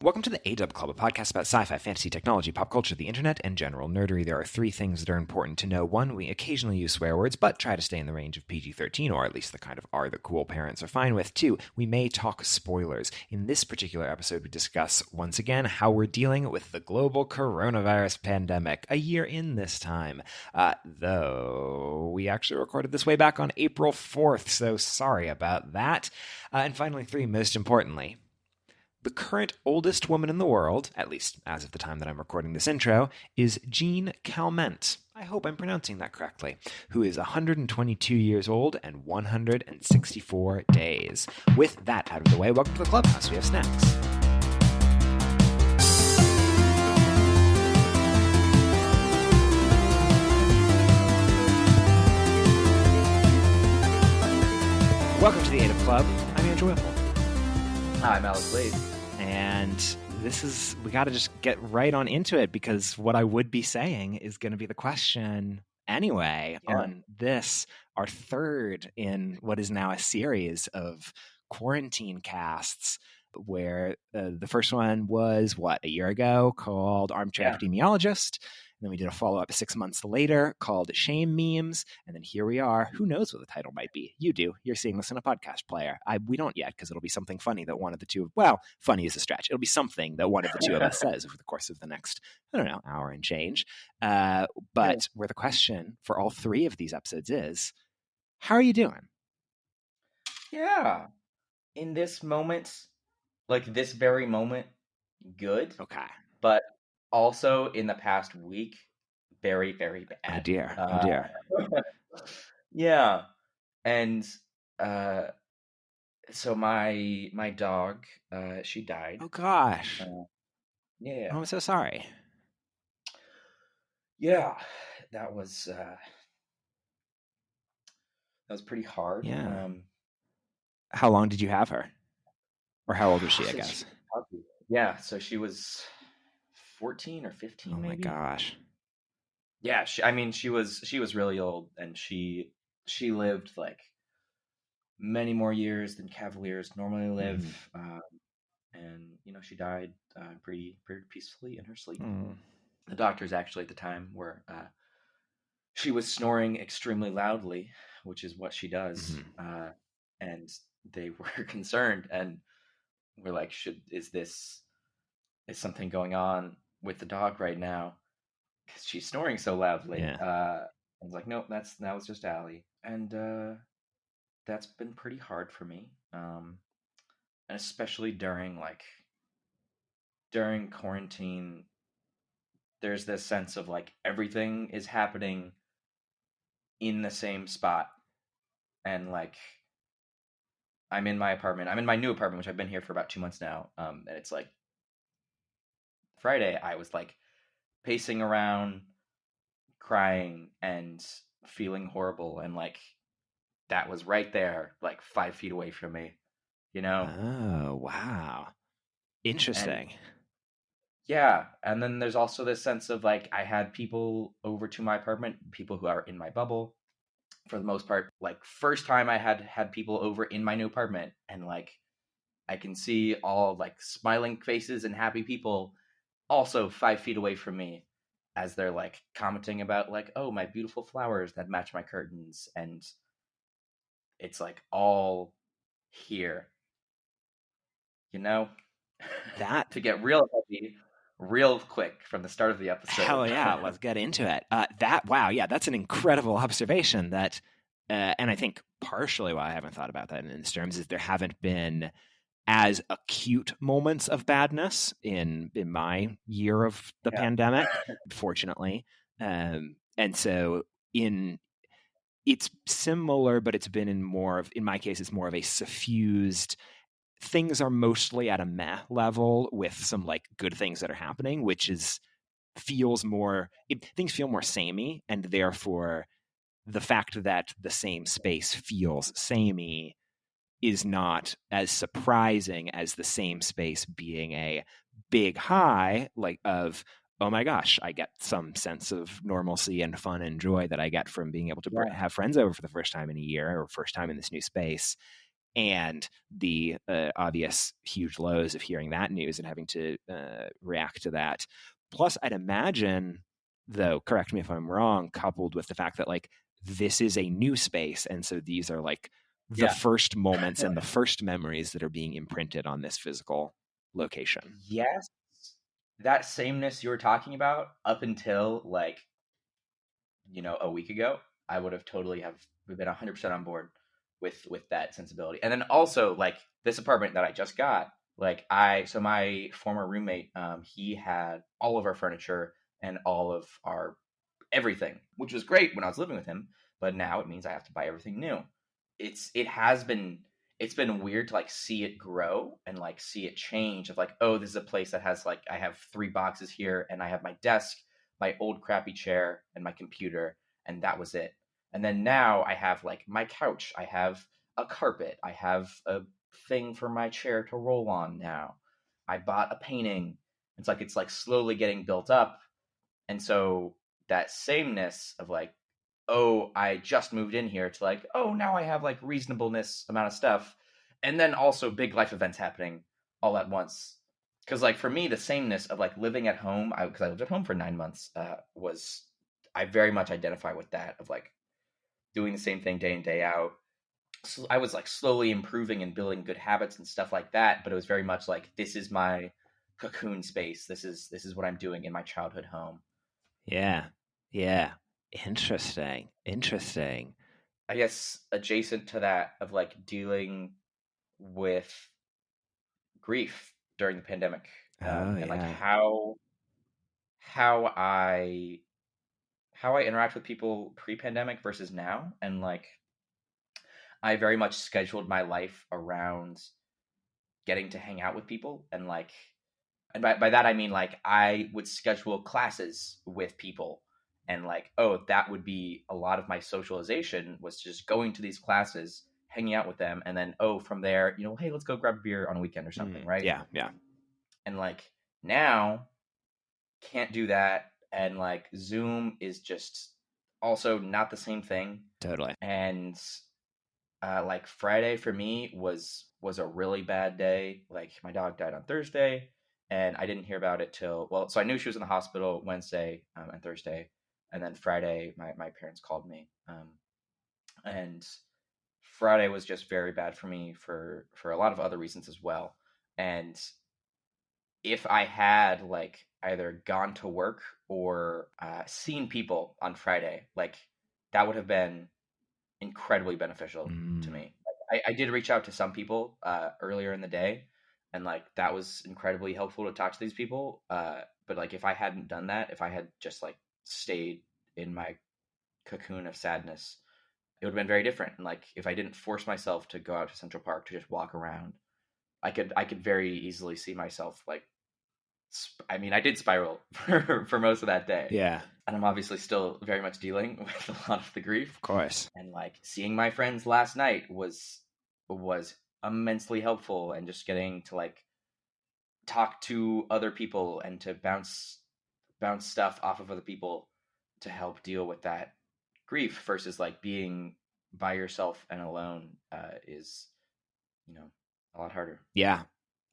Welcome to the A-Dub Club, a podcast about sci-fi, fantasy, technology, pop culture, the internet, and general nerdery. There are three things that are important to know. One, we occasionally use swear words, but try to stay in the range of PG-13, or at least the kind of R that cool parents are fine with. Two, we may talk spoilers. In this particular episode, we discuss, once again, how we're dealing with the global coronavirus pandemic, a year in this time. Though we actually recorded this way back on April 4th, so sorry about that. And finally, three, most importantly, the current oldest woman in the world, at least as of the time that I'm recording this intro, is Jean Calment. I hope I'm pronouncing that correctly, who is 122 years old and 164 days. With that out of the way, welcome to the clubhouse. We have snacks. Welcome to the A-Dub Club. I'm Andrew Whipple. Hi, I'm Alex Wade. And we got to just get right on into it, because what I would be saying is going to be the question anyway on this, our third in what is now a series of quarantine casts, where the first one was, a year ago, called Armchair Epidemiologist. And then we did a follow-up 6 months later called Shame Memes. And then here we are. Who knows what the title might be? You do. You're seeing this in a podcast player. We don't yet, because it'll be something funny that one of the two, funny is a stretch. It'll be something that one of the two of us says over the course of the next, hour and change. But where the question for all three of these episodes is, how are you doing? Yeah. In this moment, like this very moment, good. Okay. But also in the past week, very, very bad. Oh dear. Yeah. And so my dog, she died. Oh gosh. Yeah. Oh, I'm so sorry. Yeah. That was pretty hard. Yeah. How long did you have her? Or how old was she, I guess? Yeah, so she was 14 or 15, maybe. Oh my gosh. Yeah, she was really old, and she lived like many more years than Cavaliers normally live, and she died pretty peacefully in her sleep. The doctors actually at the time were she was snoring extremely loudly, which is what she does, and they were concerned and were like, is something going on with the dog right now? Because she's snoring so loudly. I was like, nope, that was just Allie. And that's been pretty hard for me. And especially during quarantine, there's this sense of like everything is happening in the same spot. And like, I'm in my apartment. I'm in my new apartment, which I've been here for about 2 months now. And it's like Friday, I was like pacing around, crying and feeling horrible, and like that was right there, like 5 feet away from me, Oh, wow. Interesting. And then there's also this sense of like I had people over to my apartment, people who are in my bubble for the most part. Like first time I had people over in my new apartment, and like I can see all like smiling faces and happy people also 5 feet away from me, as they're like commenting about like, oh, my beautiful flowers that match my curtains. And it's like all here, that to get real heavy real quick from the start of the episode. Hell yeah. Let's get into it. That's an incredible observation that, and I think partially why I haven't thought about that in these terms is there haven't been as acute moments of badness in my year of the pandemic, fortunately. And so it's similar, but it's been in my case, it's more of a suffused, things are mostly at a meh level with some like good things that are happening, which things feel more samey, and therefore the fact that the same space feels samey is not as surprising as the same space being a big high, like of, oh my gosh, I get some sense of normalcy and fun and joy that I get from being able to have friends over for the first time in a year or first time in this new space. and the obvious huge lows of hearing that news and having to react to that. Plus, I'd imagine, though, correct me if I'm wrong, coupled with the fact that like this is a new space, and so these are like the Yeah. first moments and the first memories that are being imprinted on this physical location. Yes. That sameness you were talking about up until like, a week ago, I would have totally have been 100% on board with that sensibility. And then also like this apartment that I just got, like so my former roommate, he had all of our furniture and all of our everything, which was great when I was living with him, but now it means I have to buy everything new. It's been weird to like see it grow and like see it change of like, oh, this is a place that has like I have 3 boxes here and I have my desk, my old crappy chair, and my computer, and that was it. And then now I have like my couch, I have a carpet, I have a thing for my chair to roll on now. I bought a painting. It's like slowly getting built up. And so that sameness of like, oh, I just moved in here to like, oh, now I have like reasonableness amount of stuff. And then also big life events happening all at once. Because like for me, the sameness of like living at home, because I lived at home for 9 months, was I very much identify with that of like doing the same thing day in day out. So I was like slowly improving and building good habits and stuff like that. But it was very much like this is my cocoon space. This is what I'm doing in my childhood home. Yeah. Yeah. Interesting. I guess adjacent to that of like dealing with grief during the pandemic, Oh, and like yeah. how I interact with people pre-pandemic versus now, and like I very much scheduled my life around getting to hang out with people, and like and by that I mean like I would schedule classes with people, and like, oh, that would be a lot of my socialization was just going to these classes, hanging out with them, and then oh, from there, hey, let's go grab a beer on a weekend or something, right? Yeah. Yeah. And like now can't do that, and like Zoom is just also not the same thing. Totally. And like Friday for me was a really bad day. Like my dog died on Thursday, and I didn't hear about it till so I knew she was in the hospital Wednesday, and Thursday, and then Friday my parents called me, and Friday was just very bad for me for a lot of other reasons as well. And if I had like either gone to work or seen people on Friday, like that would have been incredibly beneficial to Mm. me. Like, I did reach out to some people earlier in the day, and like that was incredibly helpful to talk to these people. But like if I hadn't done that, if I had just like stayed in my cocoon of sadness, it would have been very different. And like if I didn't force myself to go out to Central Park to just walk around, I could very easily see myself like I mean, I did spiral for most of that day. Yeah. And I'm obviously still very much dealing with a lot of the grief. Of course. And like seeing my friends last night was immensely helpful, and just getting to like talk to other people and to bounce stuff off of other people to help deal with that grief versus like being by yourself and alone is a lot harder. Yeah.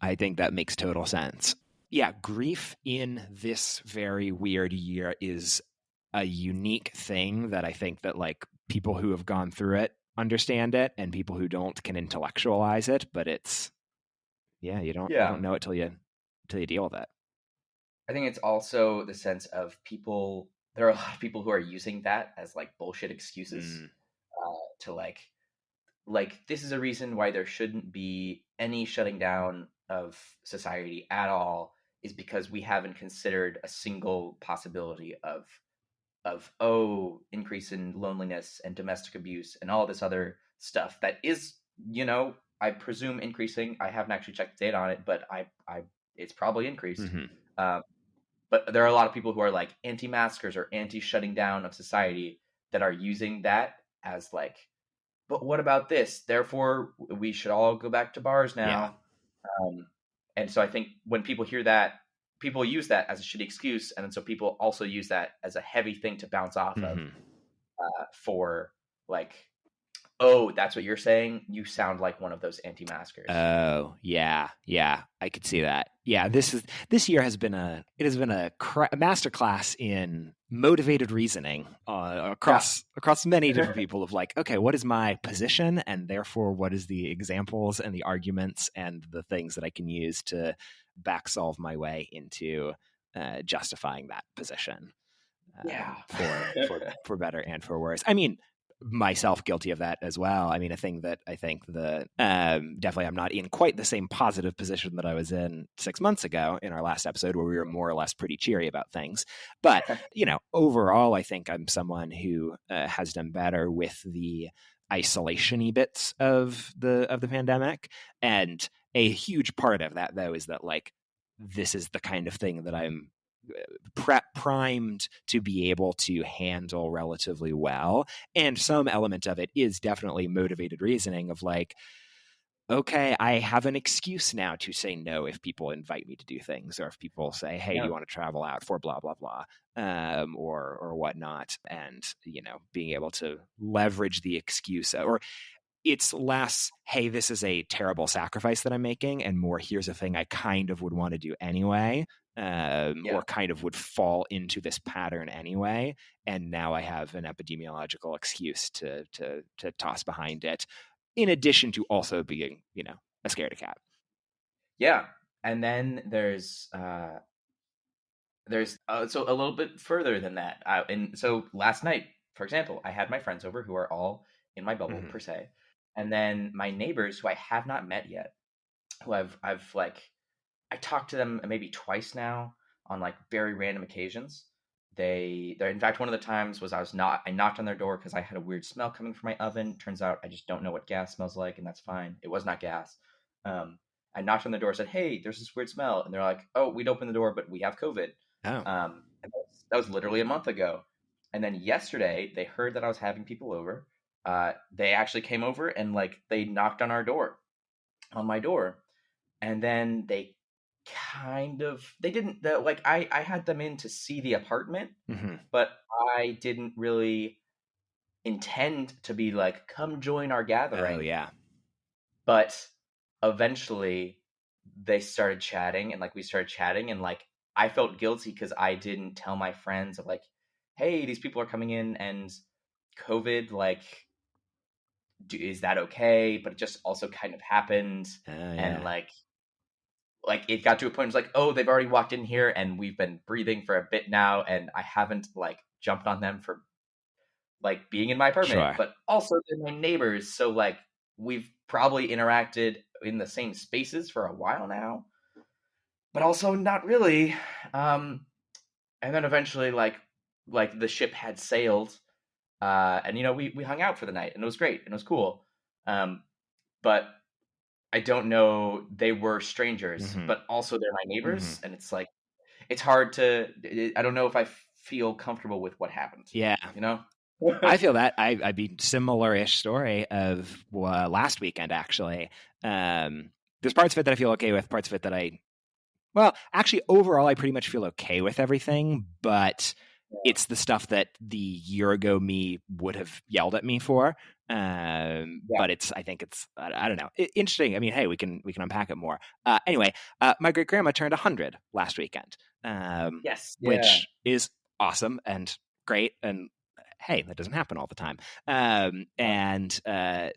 I think that makes total sense. Yeah, grief in this very weird year is a unique thing that I think that like people who have gone through it understand it, and people who don't can intellectualize it, but it's you don't Yeah. know it till you deal with it. I think it's also the sense of people. There are a lot of people who are using that as like bullshit excuses Mm. to like this is a reason why there shouldn't be any shutting down of society at all, is because we haven't considered a single possibility of increase in loneliness and domestic abuse and all this other stuff that is, I presume increasing. I haven't actually checked the data on it, but I it's probably increased. Mm-hmm. um, but there are a lot of people who are like anti-maskers or anti-shutting down of society that are using that as like, but what about this? Therefore, we should all go back to bars Yeah. now. Um, and so I think when people hear that, people use that as a shitty excuse, and then so people also use that as a heavy thing to bounce off of Mm-hmm. for like Oh, that's what you're saying? You sound like one of those anti-maskers. Oh, yeah, yeah, I could see that. Yeah, this year has been a masterclass in motivated reasoning Yeah. across many different people of like, okay, what is my position, and therefore what is the examples and the arguments and the things that I can use to back solve my way into justifying that position Yeah. for better and for worse. I mean, myself guilty of that as well. I mean, a thing that I think that definitely I'm not in quite the same positive position that I was in 6 months ago in our last episode, where we were more or less pretty cheery about things. But overall, I think I'm someone who has done better with the isolation-y bits of the pandemic, and a huge part of that though is that like this is the kind of thing that I'm primed to be able to handle relatively well. And some element of it is definitely motivated reasoning of like, okay, I have an excuse now to say no if people invite me to do things, or if people say, hey, do Yeah. you want to travel out for blah, blah, blah, or whatnot. And, being able to leverage the excuse, or it's less, hey, this is a terrible sacrifice that I'm making, and more, here's a thing I kind of would want to do anyway, Yeah. or kind of would fall into this pattern anyway. And now I have an epidemiological excuse to toss behind it, in addition to also being, a scaredy cat. Yeah. And then there's so a little bit further than that. And so last night, for example, I had my friends over who are all in my bubble Mm-hmm. per se, and then my neighbors who I have not met yet, who I've like I talked to them maybe twice now on like very random occasions. They in fact one of the times was I knocked on their door because I had a weird smell coming from my oven. Turns out I just don't know what gas smells like, and that's fine. It was not gas. Um, I knocked on the door, said, "Hey, there's this weird smell," and they're like, "Oh, we'd open the door, but we have COVID." Oh, And that was literally a month ago. And then yesterday they heard that I was having people over. They actually came over and like they knocked on my door, and then they didn't like I had them in to see the apartment, mm-hmm. but I didn't really intend to be like, come join our Oh, gathering. yeah, But eventually they started chatting, and like we started chatting, and like I felt guilty because I didn't tell my friends of like, hey, these people are coming in and COVID, like, is that okay? But it just also kind of happened. oh, And yeah, like it got to a point, it's like, oh, they've already walked in here and we've been breathing for a bit now, and I haven't like jumped on them for like being in my apartment, sure, but also they're my neighbors, so like we've probably interacted in the same spaces for a while now, but also not really. um and then eventually like the ship had sailed, and we hung out for the night, and it was great and it was cool. But I don't know, they were strangers, mm-hmm. but also they're my Mm-hmm. neighbors, and it's like it's hard to. I don't know if I feel comfortable with what happened. Yeah. You know. I feel that I mean similar-ish story of last weekend actually. There's parts of it that I feel okay with, parts of it that actually overall I pretty much feel okay with everything, but it's the stuff that the year ago me would have yelled at me for. Yeah. But I think it's I don't know, interesting. I mean, hey, we can unpack it more. Anyway, my great grandma turned 100 last weekend, Yes. Yeah. which is awesome and great, and hey, that doesn't happen all the time. No. And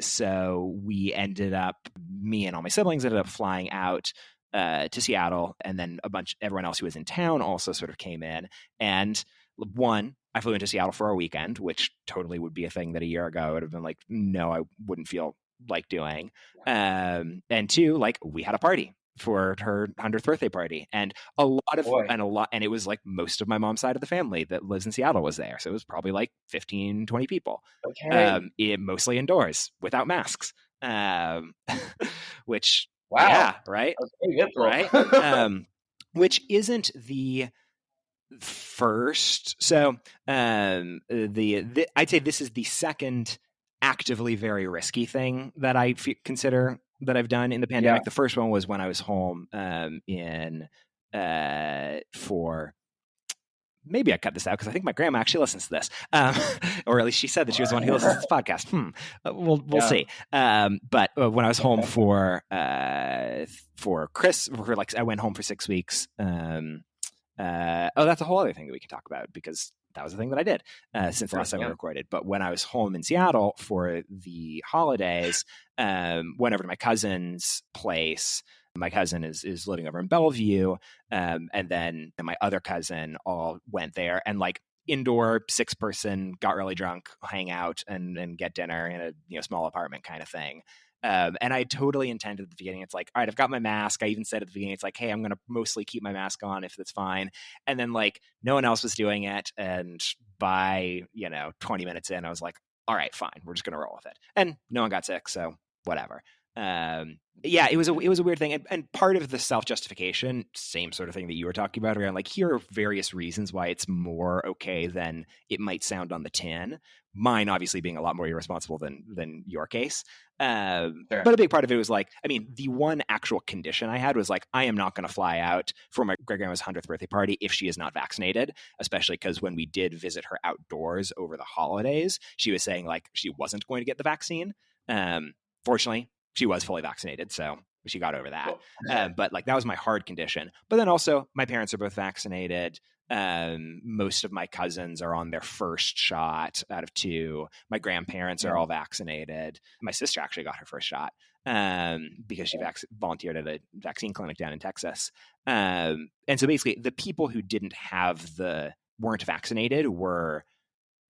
so me and all my siblings ended up flying out to Seattle, and then everyone else who was in town also sort of came in. And one, I flew into Seattle for a weekend, which totally would be a thing that a year ago I would have been like, no, I wouldn't feel like doing. And two, like we had a party for her 100th birthday party, and Boy. and it was like most of my mom's side of the family that lives in Seattle was there, so it was probably like 15, 20 people, Okay. mostly indoors without masks, um, which Wow. yeah, right, That was very difficult. right, which isn't the first. So I'd say this is the second actively very risky thing that consider that I've done in the Yeah. pandemic. The first one was when I was home in for maybe I cut this out because I think my grandma actually listens to this, or at least she said that she was the one who listens to this podcast. We'll Yeah. see. But when I was home for Chris, for like I went home for 6 weeks. That's a whole other thing that we can talk about because that was the thing that I did since the last time we Yeah. recorded. But when I was home in Seattle for the holidays, went over to my cousin's place. My cousin is living over in Bellevue, and then my other cousin all went there and like indoor 6-person, got really drunk, hang out and get dinner in a small apartment kind of thing. And I totally intended at the beginning, it's like, all right, I've got my mask. I even said at the beginning, it's like, hey, I'm going to mostly keep my mask on if that's fine. And then like no one else was doing it. And by, 20 minutes in, I was like, all right, fine. We're just going to roll with it. And no one got sick. So whatever. Yeah, it was a weird thing. And part of the self-justification, same sort of thing that you were talking about around like, here are various reasons why it's more okay than it might sound on the tin. Mine obviously being a lot more irresponsible than your case. Sure. But a big part of it was like, I mean, the one actual condition I had was like, I am not going to fly out for my great grandma's 100th birthday party if she is not vaccinated, especially because when we did visit her outdoors over the holidays, she was saying like she wasn't going to get the vaccine. Fortunately, she was fully vaccinated, so she got over that. Cool. But like that was my hard condition. But then also, my parents are both vaccinated. Most of my cousins are on their first shot out of 2. My grandparents are all vaccinated. My sister actually got her first shot because she volunteered at a vaccine clinic down in Texas. And so basically, the people who weren't vaccinated were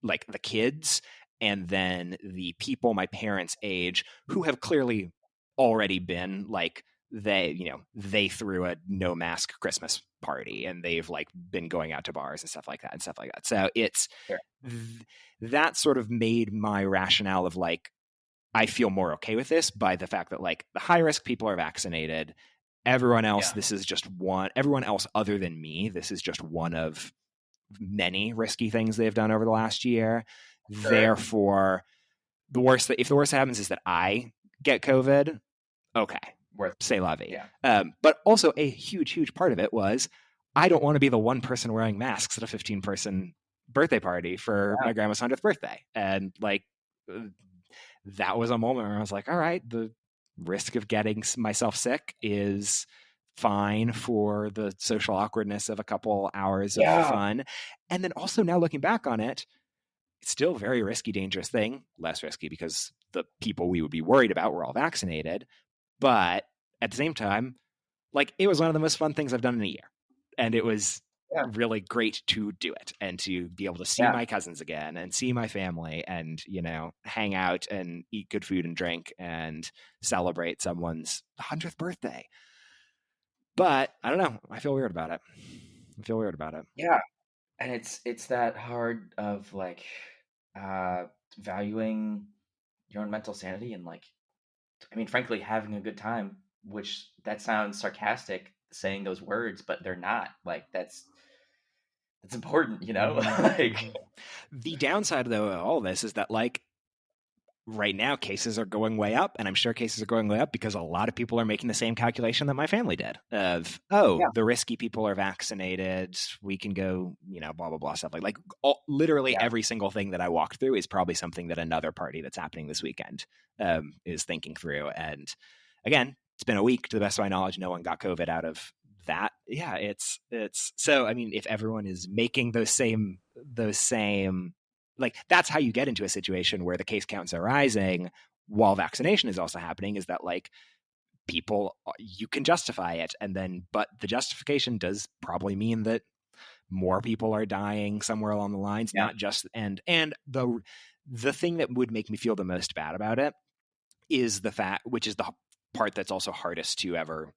like the kids, and then the people my parents' age who have clearly already been like they threw a no mask Christmas party and they've like been going out to bars and stuff like that. So it's Sure. that sort of made my rationale of like I feel more okay with this by the fact that like the high risk people are vaccinated. Everyone else, this is just one. Everyone else other than me, this is just one of many risky things they've done over the last year. Sure. Therefore, if the worst that happens is that I get COVID, okay, say la vie. Yeah. But also a huge part of it was I don't want to be the one person wearing masks at a 15-person birthday party for my grandma's 100th birthday. And like that was a moment where I was like, all right, the risk of getting myself sick is fine for the social awkwardness of a couple hours of fun. And then also now looking back on it, it's still a very risky, dangerous thing. Less risky because the people we would be worried about were all vaccinated. But at the same time, like it was one of the most fun things I've done in a year. And it was really great to do it and to be able to see my cousins again and see my family and, hang out and eat good food and drink and celebrate someone's 100th birthday. But I don't know. I feel weird about it. Yeah. And it's that hard of like valuing your own mental sanity and like, I mean, frankly, having a good time, which that sounds sarcastic saying those words, but they're not. Like that's important, like the downside though of all this is that like right now cases are going way up, and I'm sure cases are going way up because a lot of people are making the same calculation that my family did of the risky people are vaccinated, we can go blah blah blah stuff like literally every single thing that I walked through is probably something that another party that's happening this weekend is thinking through. And again, it's been a week. To the best of my knowledge, no one got COVID out of that. Yeah, it's so I mean if everyone is making those same like that's how you get into a situation where the case counts are rising while vaccination is also happening, is that like people, you can justify it, and then but the justification does probably mean that more people are dying somewhere along the lines, not just and the thing that would make me feel the most bad about it is the fact, which is the part that's also hardest to ever,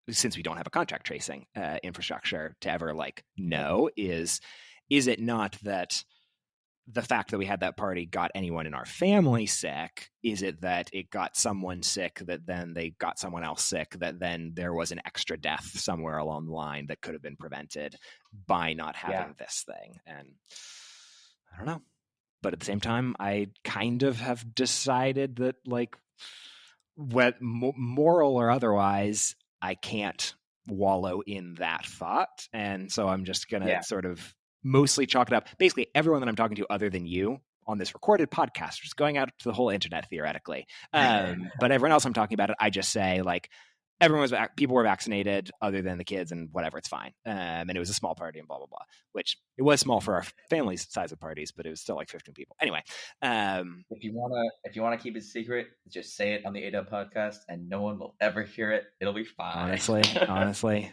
since we don't have a contact tracing infrastructure to ever like know, is it not that the fact that we had that party got anyone in our family sick? Is it that it got someone sick that then they got someone else sick that then there was an extra death somewhere along the line that could have been prevented by not having this thing? And I don't know. But at the same time, I kind of have decided that like what moral or otherwise, I can't wallow in that thought. And so I'm just going to sort of mostly chalk it up. Basically, everyone that I'm talking to other than you on this recorded podcast, just going out to the whole internet theoretically. But everyone else I'm talking about it, I just say like, people were vaccinated other than the kids and whatever, it's fine. And it was a small party and blah, blah, blah, which it was small for our family's size of parties, but it was still like 15 people. Anyway. If you want to keep it secret, just say it on the AW podcast and no one will ever hear it. It'll be fine. Honestly,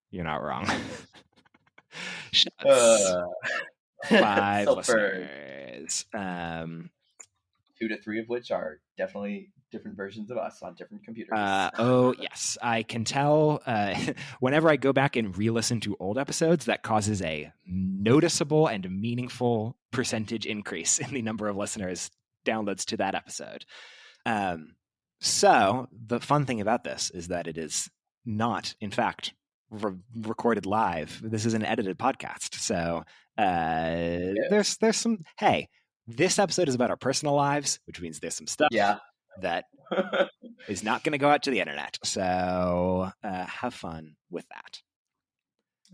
you're not wrong. Uh, 5 Sulfur. listeners. 2 to 3 of which are definitely different versions of us on different computers. Yes, I can tell. Whenever I go back and re-listen to old episodes, that causes a noticeable and meaningful percentage increase in the number of listeners downloads to that episode. So the fun thing about this is that it is not, in fact, recorded live. This is an edited podcast. So there's some, hey, this episode is about our personal lives, which means there's some stuff that is not going to go out to the internet. So have fun with that.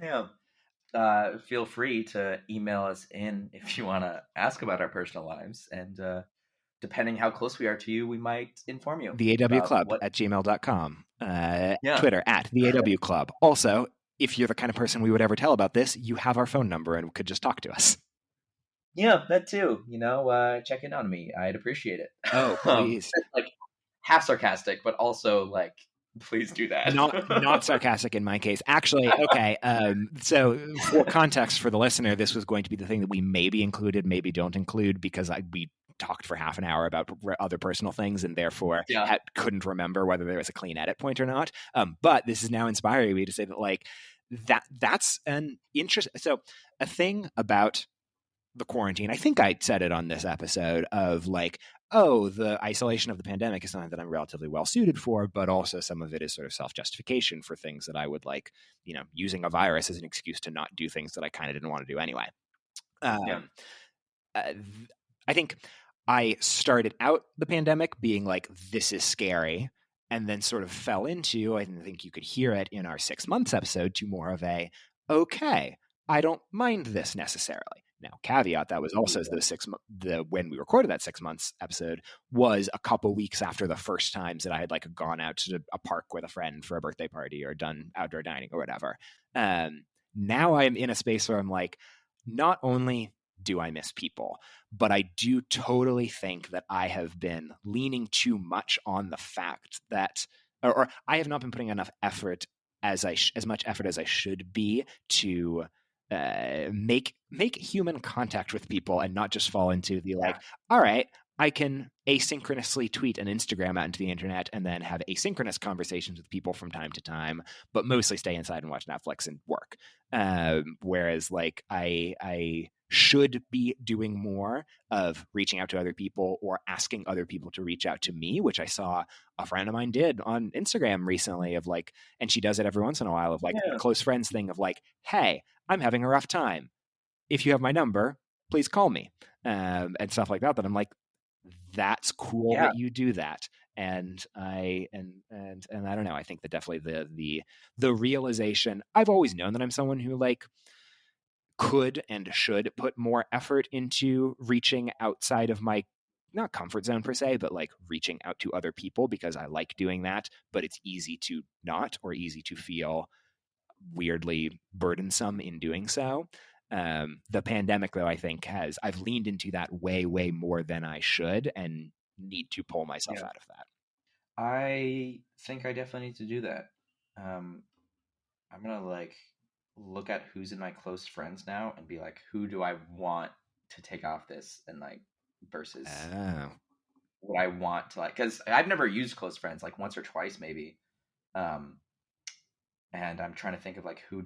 Yeah. Feel free to email us in if you want to ask about our personal lives. And depending how close we are to you, we might inform you. The AW Club at gmail.com. Twitter at the AW Club. Also, if you're the kind of person we would ever tell about this, you have our phone number and could just talk to us. Yeah, that too. Check in on me. I'd appreciate it. Oh, please. Like half sarcastic, but also like, please do that. Not sarcastic in my case. Actually, okay. So for context for the listener, this was going to be the thing that we maybe included, maybe don't include, because we talked for half an hour about other personal things and therefore couldn't remember whether there was a clean edit point or not. But this is now inspiring me to say that like that's an interest. So a thing about the quarantine, I think I said it on this episode, of like, oh, the isolation of the pandemic is something that I'm relatively well suited for, but also some of it is sort of self-justification for things that I would like, using a virus as an excuse to not do things that I kind of didn't want to do anyway. I think I started out the pandemic being like, this is scary, and then sort of fell into, I think you could hear it in our 6 months episode, to more of a, okay, I don't mind this necessarily. Now, caveat, that was also when we recorded that 6 months episode was a couple weeks after the first times that I had like gone out to a park with a friend for a birthday party or done outdoor dining or whatever. Now I'm in a space where I'm like, not only do I miss people, but I do totally think that I have been leaning too much on the fact that, or I have not been putting enough effort as much effort as I should be to make human contact with people and not just fall into the like, all right, I can asynchronously tweet an Instagram out into the internet and then have asynchronous conversations with people from time to time, but mostly stay inside and watch Netflix and work. Whereas like I should be doing more of reaching out to other people or asking other people to reach out to me, which I saw a friend of mine did on Instagram recently, of like, and she does it every once in a while, of like a close friends thing of like, hey, I'm having a rough time. If you have my number, please call me, and stuff like that. That I'm like, that's cool that you do that. And I don't know. I think that definitely the realization, I've always known that I'm someone who like could and should put more effort into reaching outside of my, not comfort zone per se, but like reaching out to other people, because I like doing that, but it's easy to not, or easy to feel weirdly burdensome in doing so. The pandemic, though, I think I've leaned into that way more than I should, and need to pull myself out of that. I think I definitely need to do that. I'm gonna like look at who's in my close friends now and be like, who do I want to take off this, and like versus what I want to like, because I've never used close friends, like once or twice maybe. And I'm trying to think of like, who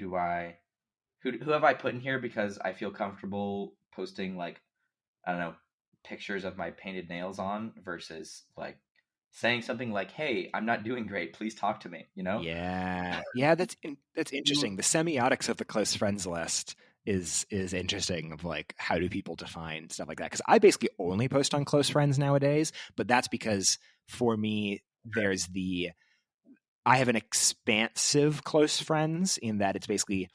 have I put in here because I feel comfortable posting like, I don't know, pictures of my painted nails on, versus like saying something like, hey, I'm not doing great, please talk to me, Yeah, that's interesting. The semiotics of the close friends list is interesting, of like, how do people define stuff like that? Because I basically only post on close friends nowadays, but that's because for me I have an expansive close friends, in that it's basically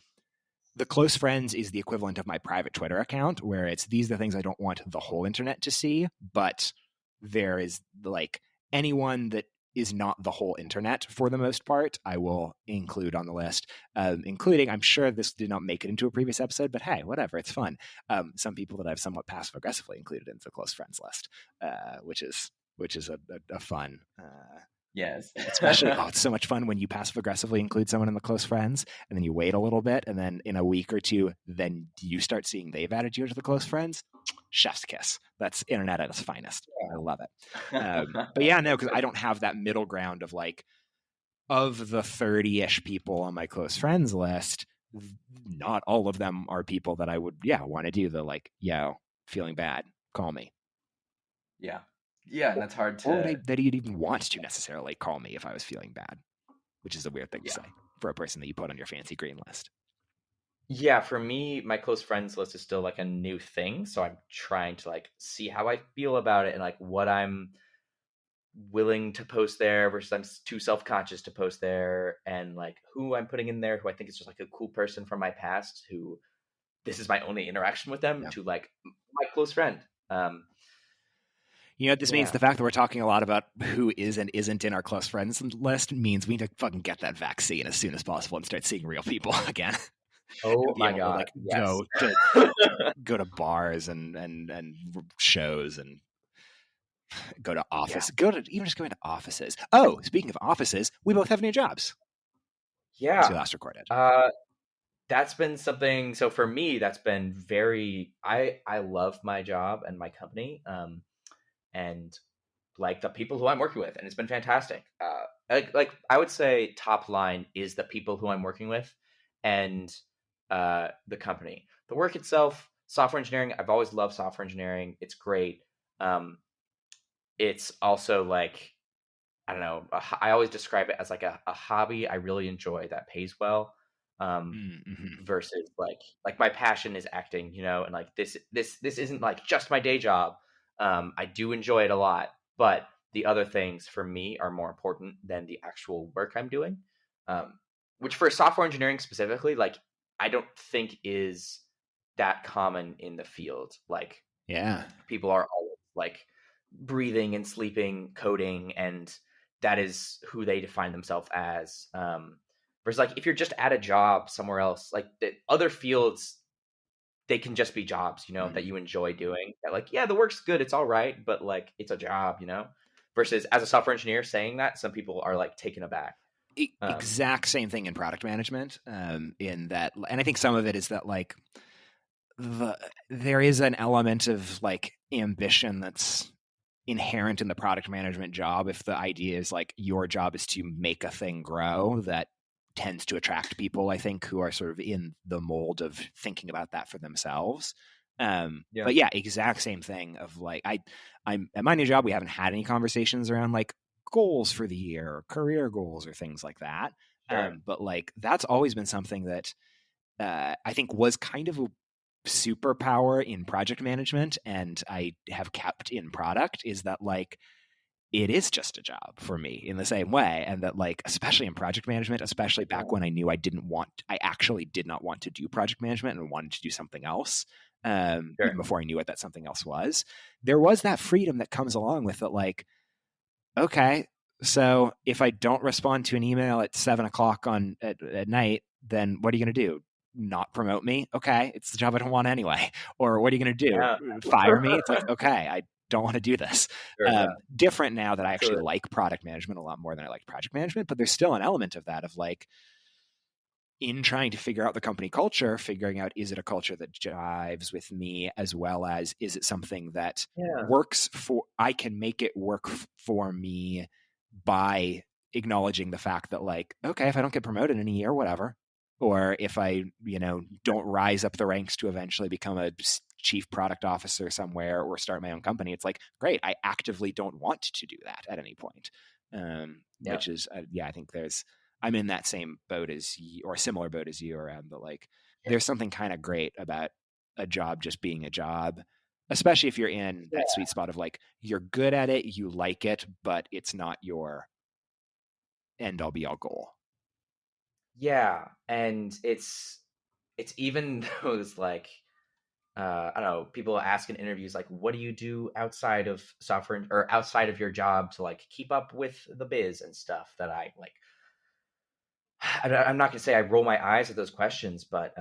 the close friends is the equivalent of my private Twitter account, where it's these are the things I don't want the whole internet to see, but there is like anyone that is not the whole internet for the most part, I will include on the list, including, I'm sure this did not make it into a previous episode, but hey, whatever, it's fun. Some people that I've somewhat passive aggressively included into the close friends list, which is a fun. Yes. Especially, oh, it's so much fun when you passive aggressively include someone in the close friends, and then you wait a little bit, and then in a week or two, then you start seeing they've added you to the close friends. Chef's kiss. That's internet at its finest. I love it. But yeah, no, because I don't have that middle ground of like, of the 30-ish people on my close friends list, not all of them are people that I would, want to do the like, yo, feeling bad, call me. Yeah. Yeah, and that's hard Or would to. that you'd even want to necessarily call me if I was feeling bad, which is a weird thing to Yeah. say for a person that you put on your fancy green list. Yeah, for me, my close friends list is still like a new thing, so I'm trying to like see how I feel about it and like what I'm willing to post there versus I'm too self-conscious to post there, and like who I'm putting in there who I think is just like a cool person from my past who this is my only interaction with them Yeah. to like my close friend. You know what this means? Yeah. The fact that we're talking a lot about who is and isn't in our close friends list means we need to fucking get that vaccine as soon as possible and start seeing real people again. Oh And be my able to god. like Yes. go to bars and shows and go to Yeah. office, go to even just going to offices. Oh, speaking of offices, we both have new jobs since we Yeah. last recorded. That's been something. So for me, that's been very. I love my job and my company, and like the people who I'm working with, and it's been fantastic. Like I would say, top line is the people who I'm working with, and the company. The work itself, software engineering. I've always loved software engineering. It's great. Um, it's also like I don't know. I always describe it as like a hobby I really enjoy that pays well. Mm-hmm. Versus like my passion is acting, and like this isn't like just my day job. I do enjoy it a lot, but the other things for me are more important than the actual work I'm doing. Um, which for software engineering specifically, like I don't think is that common in the field. Like Yeah. people are always like breathing and sleeping coding, and that is who they define themselves as. Versus like if you're just at a job somewhere else, like the other fields, they can just be jobs, that you enjoy doing. That like, yeah, the work's good, it's all right, but like it's a job. Versus as a software engineer saying that, some people are like taken aback. Exact same thing in product management. In that, and I think some of it is that like there is an element of like ambition that's inherent in the product management job. If the idea is like your job is to make a thing grow, that tends to attract people, I think, who are sort of in the mold of thinking about that for themselves. Yeah. But yeah, exact same thing of like I'm at my new job, we haven't had any conversations around like goals for the year or career goals or things like that. Sure. But like that's always been something that I think was kind of a superpower in project management, and I have kept in product, is that like it is just a job for me in the same way. And that like, especially in project management, especially back when I knew I actually did not want to do project management and wanted to do something else. Even Sure. before I knew what that something else was, there was that freedom that comes along with it. Like, okay, so if I don't respond to an email at 7 o'clock at night, then what are you going to do? Not promote me? Okay, it's the job I don't want anyway. Or what are you going to do? Yeah. Fire me? It's like, okay, I don't want to do this. Sure. Yeah. Different now that I actually Absolutely. like product management a lot more than I like project management, but there's still an element of that of like, in trying to figure out the company culture, figuring out, is it a culture that jives with me, as well as is it something that Yeah. works for, I can make it work for me by acknowledging the fact that like, okay, if I don't get promoted in a year, whatever. Or if I, don't rise up the ranks to eventually become a chief product officer somewhere or start my own company, it's like, great, I actively don't want to do that at any point. Yeah. Which is, I think I'm in that same boat as you, or similar boat as you around, but like there's something kind of great about a job just being a job, especially if you're in Yeah. that sweet spot of like, you're good at it, you like it, but it's not your end all be all goal. Yeah, and it's even those like I don't know, people ask in interviews like, what do you do outside of software or outside of your job to like keep up with the biz and stuff, that I like. I'm not gonna say I roll my eyes at those questions, but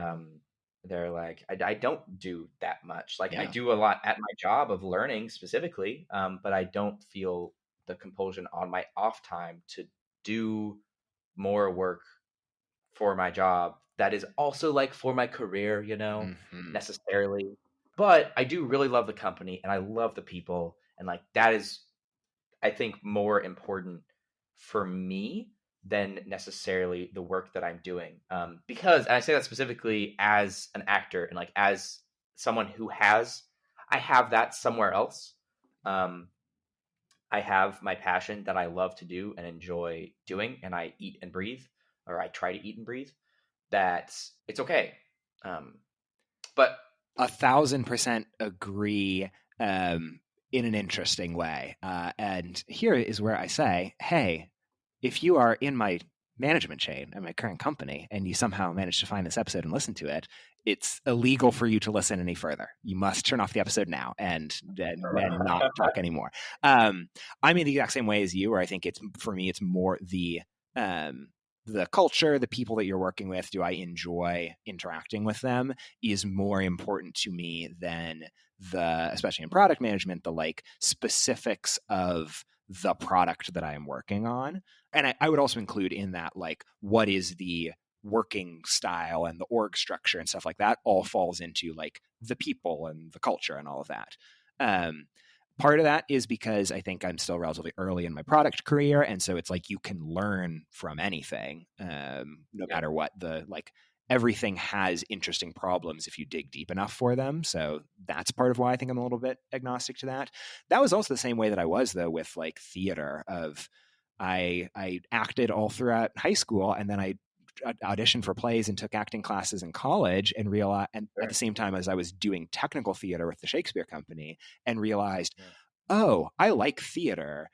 they're like, I don't do that much. Like I Yeah. do a lot at my job of learning specifically, but I don't feel the compulsion on my off time to do more work for my job that is also like for my career, Hmm. necessarily. But I do really love the company and I love the people. And like that is, I think, more important for me than necessarily the work that I'm doing. Because, and I say that specifically as an actor and like as someone who I have that somewhere else. Um, I have my passion that I love to do and enjoy doing, and I eat and breathe, or I try to eat and breathe. That it's okay. Um, but 1,000% agree, in an interesting way. And here is where I say, hey, if you are in my management chain at my current company and you somehow manage to find this episode and listen to it, it's illegal for you to listen any further. You must turn off the episode now and not talk anymore. I'm in the exact same way as you, where I think it's, for me, it's more the culture, the people that you're working with. Do I enjoy interacting with them? Is more important to me than especially in product management, the like specifics of the product that I am working on. And I would also include in that, like, what is the working style and the org structure and stuff like that all falls into like the people and the culture and all of that. Um, Part of that is because I think I'm still relatively early in my product career. And so it's like you can learn from anything, no yeah, matter what the like. Everything has interesting problems if you dig deep enough for them. So that's part of why I think I'm a little bit agnostic to that. That was also the same way that I was, though, with like theater. Of I acted all throughout high school, and then I auditioned for plays and took acting classes in college, and realized, and at sure. the same time as I was doing technical theater with the Shakespeare Company, and realized, Yeah, oh, I like theater,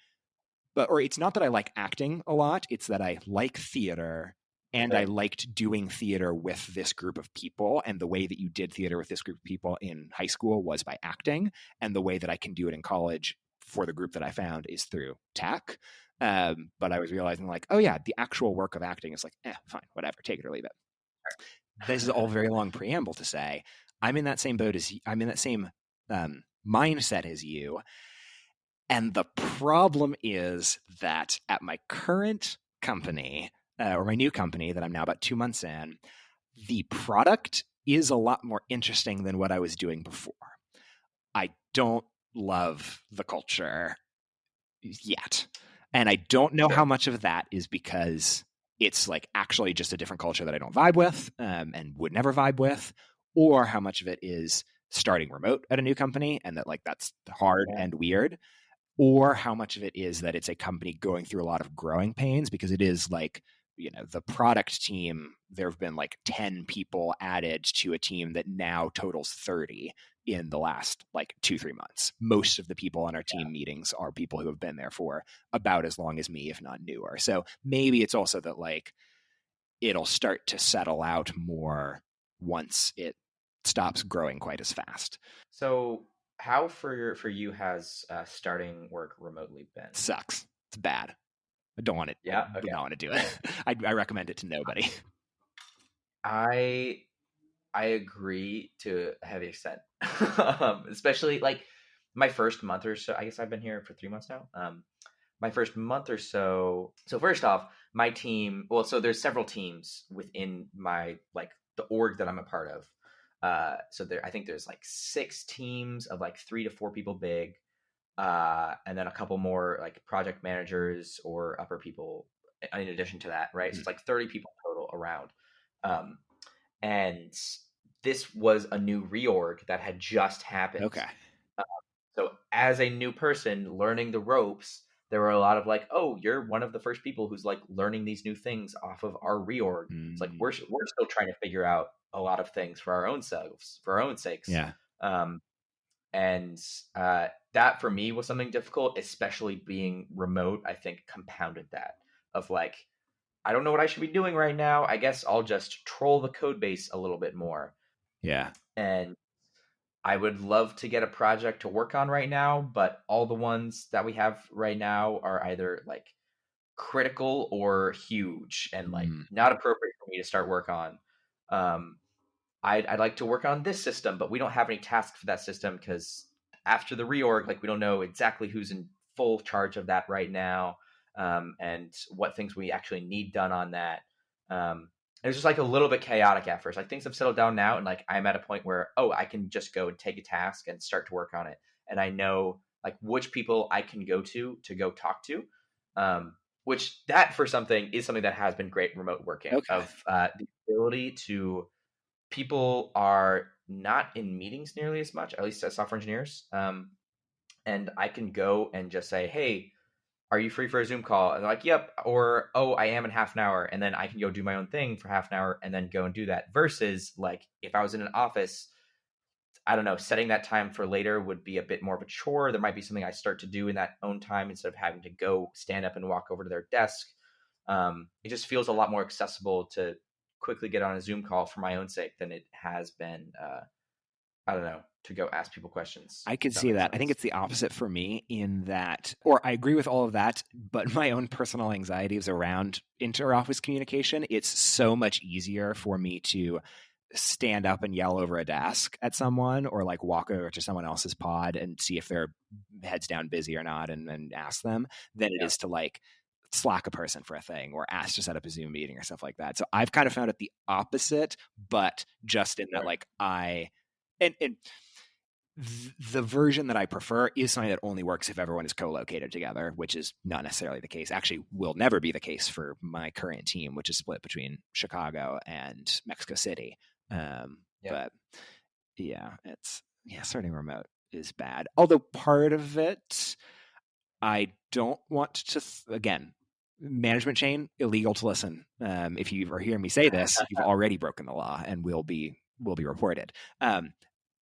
but, or it's not that I like acting a lot, it's that I like theater and I same. liked doing theater with this group of people. And the way that you did theater with this group of people in high school was by acting. And the way that I can do it in college for the group that I found is through tech. But I was realizing, like, oh yeah, the actual work of acting is like, fine, whatever, take it or leave it. This is all very long preamble to say I'm in that same mindset as you. And the problem is that at my current company, or my new company that I'm now about 2 months in, the product is a lot more interesting than what I was doing before. I don't love the culture yet. And I don't know how Sure. much of that is because it's like actually just a different culture that I don't vibe with, and would never vibe with, or how much of it is starting remote at a new company and that like that's hard Yeah. and weird, or how much of it is that it's a company going through a lot of growing pains, because it is like, the product team, there have been like 10 people added to a team that now totals 30 in the last like 2-3 months. Most of the people on our team meetings are people who have been there for about as long as me, if not newer. So maybe it's also that like it'll start to settle out more once it stops growing quite as fast. So, how for you has starting work remotely been? It sucks. It's bad. I don't want it. I Yeah. would Okay. not want to do it. I recommend it to nobody. I I agree to a heavy extent, especially like my first month or so. I guess I've been here for 3 months now. My first month or so. So first off, my team. Well, so there's several teams within my like the org that I'm a part of. So there, I think there's like 6 teams of like 3 to 4 people big, and then a couple more like project managers or upper people in addition to that, right? So it's like 30 people total around. Um, and this was a new reorg that had just happened. Okay. Uh, so as a new person learning the ropes, there were a lot of like, oh, you're one of the first people who's like learning these new things off of our reorg. It's like we're Mm, still trying to figure out a lot of things for our own selves, for our own sakes. yeah. Um, and that for me was something difficult, especially being remote. I think compounded that of like I don't know what I should be doing right now. I guess I'll just troll the code base a little bit more. Yeah. And I would love to get a project to work on right now, but all the ones that we have right now are either like critical or huge and like Mm. not appropriate for me to start work on. Um, I'd like to work on this system, but we don't have any tasks for that system because after the reorg, like we don't know exactly who's in full charge of that right now, and what things we actually need done on that. It was just like a little bit chaotic at first. Like things have settled down now, and like I'm at a point where I can just go and take a task and start to work on it, and I know like which people I can go to go talk to. Which that for something is something that has been great remote working Okay. of the ability to people are not in meetings nearly as much, at least as software engineers. And I can go and just say, "Hey, are you free for a Zoom call?" And they're like, "Yep," or "Oh, I am in half an hour," and then I can go do my own thing for half an hour and then go and do that. Versus like if I was in an office, I don't know, setting that time for later would be a bit more of a chore. There might be something I start to do in that own time instead of having to go stand up and walk over to their desk. It just feels a lot more accessible to quickly get on a Zoom call for my own sake than it has been. I don't know, to go ask people questions. I If could that see makes that. I think sense. it's the opposite for me in that, or I agree with all of that, but my own personal anxieties around inter-office communication, it's so much easier for me to stand up and yell over a desk at someone or like walk over to someone else's pod and see if they're heads down busy or not and ask them than it Yeah. is to like Slack a person for a thing or ask to set up a Zoom meeting or stuff like that. So I've kind of found it the opposite, but just in that Sure. like and the version that I prefer is something that only works if everyone is co-located together, which is not necessarily the case. Actually, will never be the case for my current team, which is split between Chicago and Mexico City. Yeah. But yeah, starting remote is bad. Although part of it, I don't want to. Again, management chain illegal to listen. If you are hearing me say this, you've already broken the law and will be reported.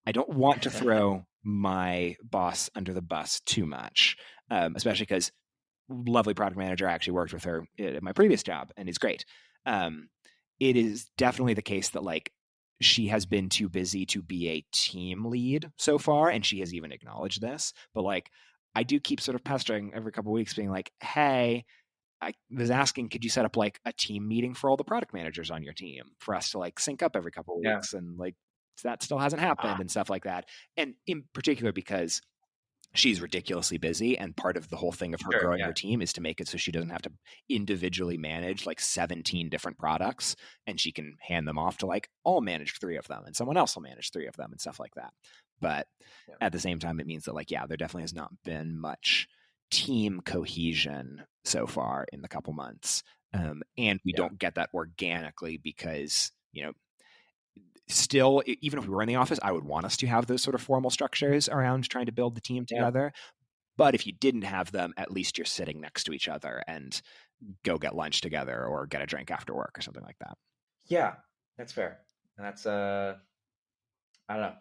I don't want to throw my boss under the bus too much, especially because lovely product manager. I actually worked with her at my previous job and is great. It is definitely the case that like she has been too busy to be a team lead so far, and she has even acknowledged this. But like, I do keep sort of pestering every couple of weeks, being like, "Hey, I was asking, could you set up like a team meeting for all the product managers on your team for us to like sync up every couple of Yeah. weeks?" And like that still hasn't happened and stuff like that. And in particular, because she's ridiculously busy, and part of the whole thing of her Sure. growing Yeah. her team is to make it so she doesn't have to individually manage like 17 different products, and she can hand them off to like I'll manage 3 of them and someone else will manage 3 of them and stuff like that. But Yeah. at the same time, it means that like there definitely has not been much team cohesion so far in the couple months, and we Yeah. don't get that organically because still, even if we were in the office, I would want us to have those sort of formal structures around trying to build the team Yeah. together. But if you didn't have them, at least you're sitting next to each other and go get lunch together or get a drink after work or something like that. Yeah. That's fair. And that's I don't know.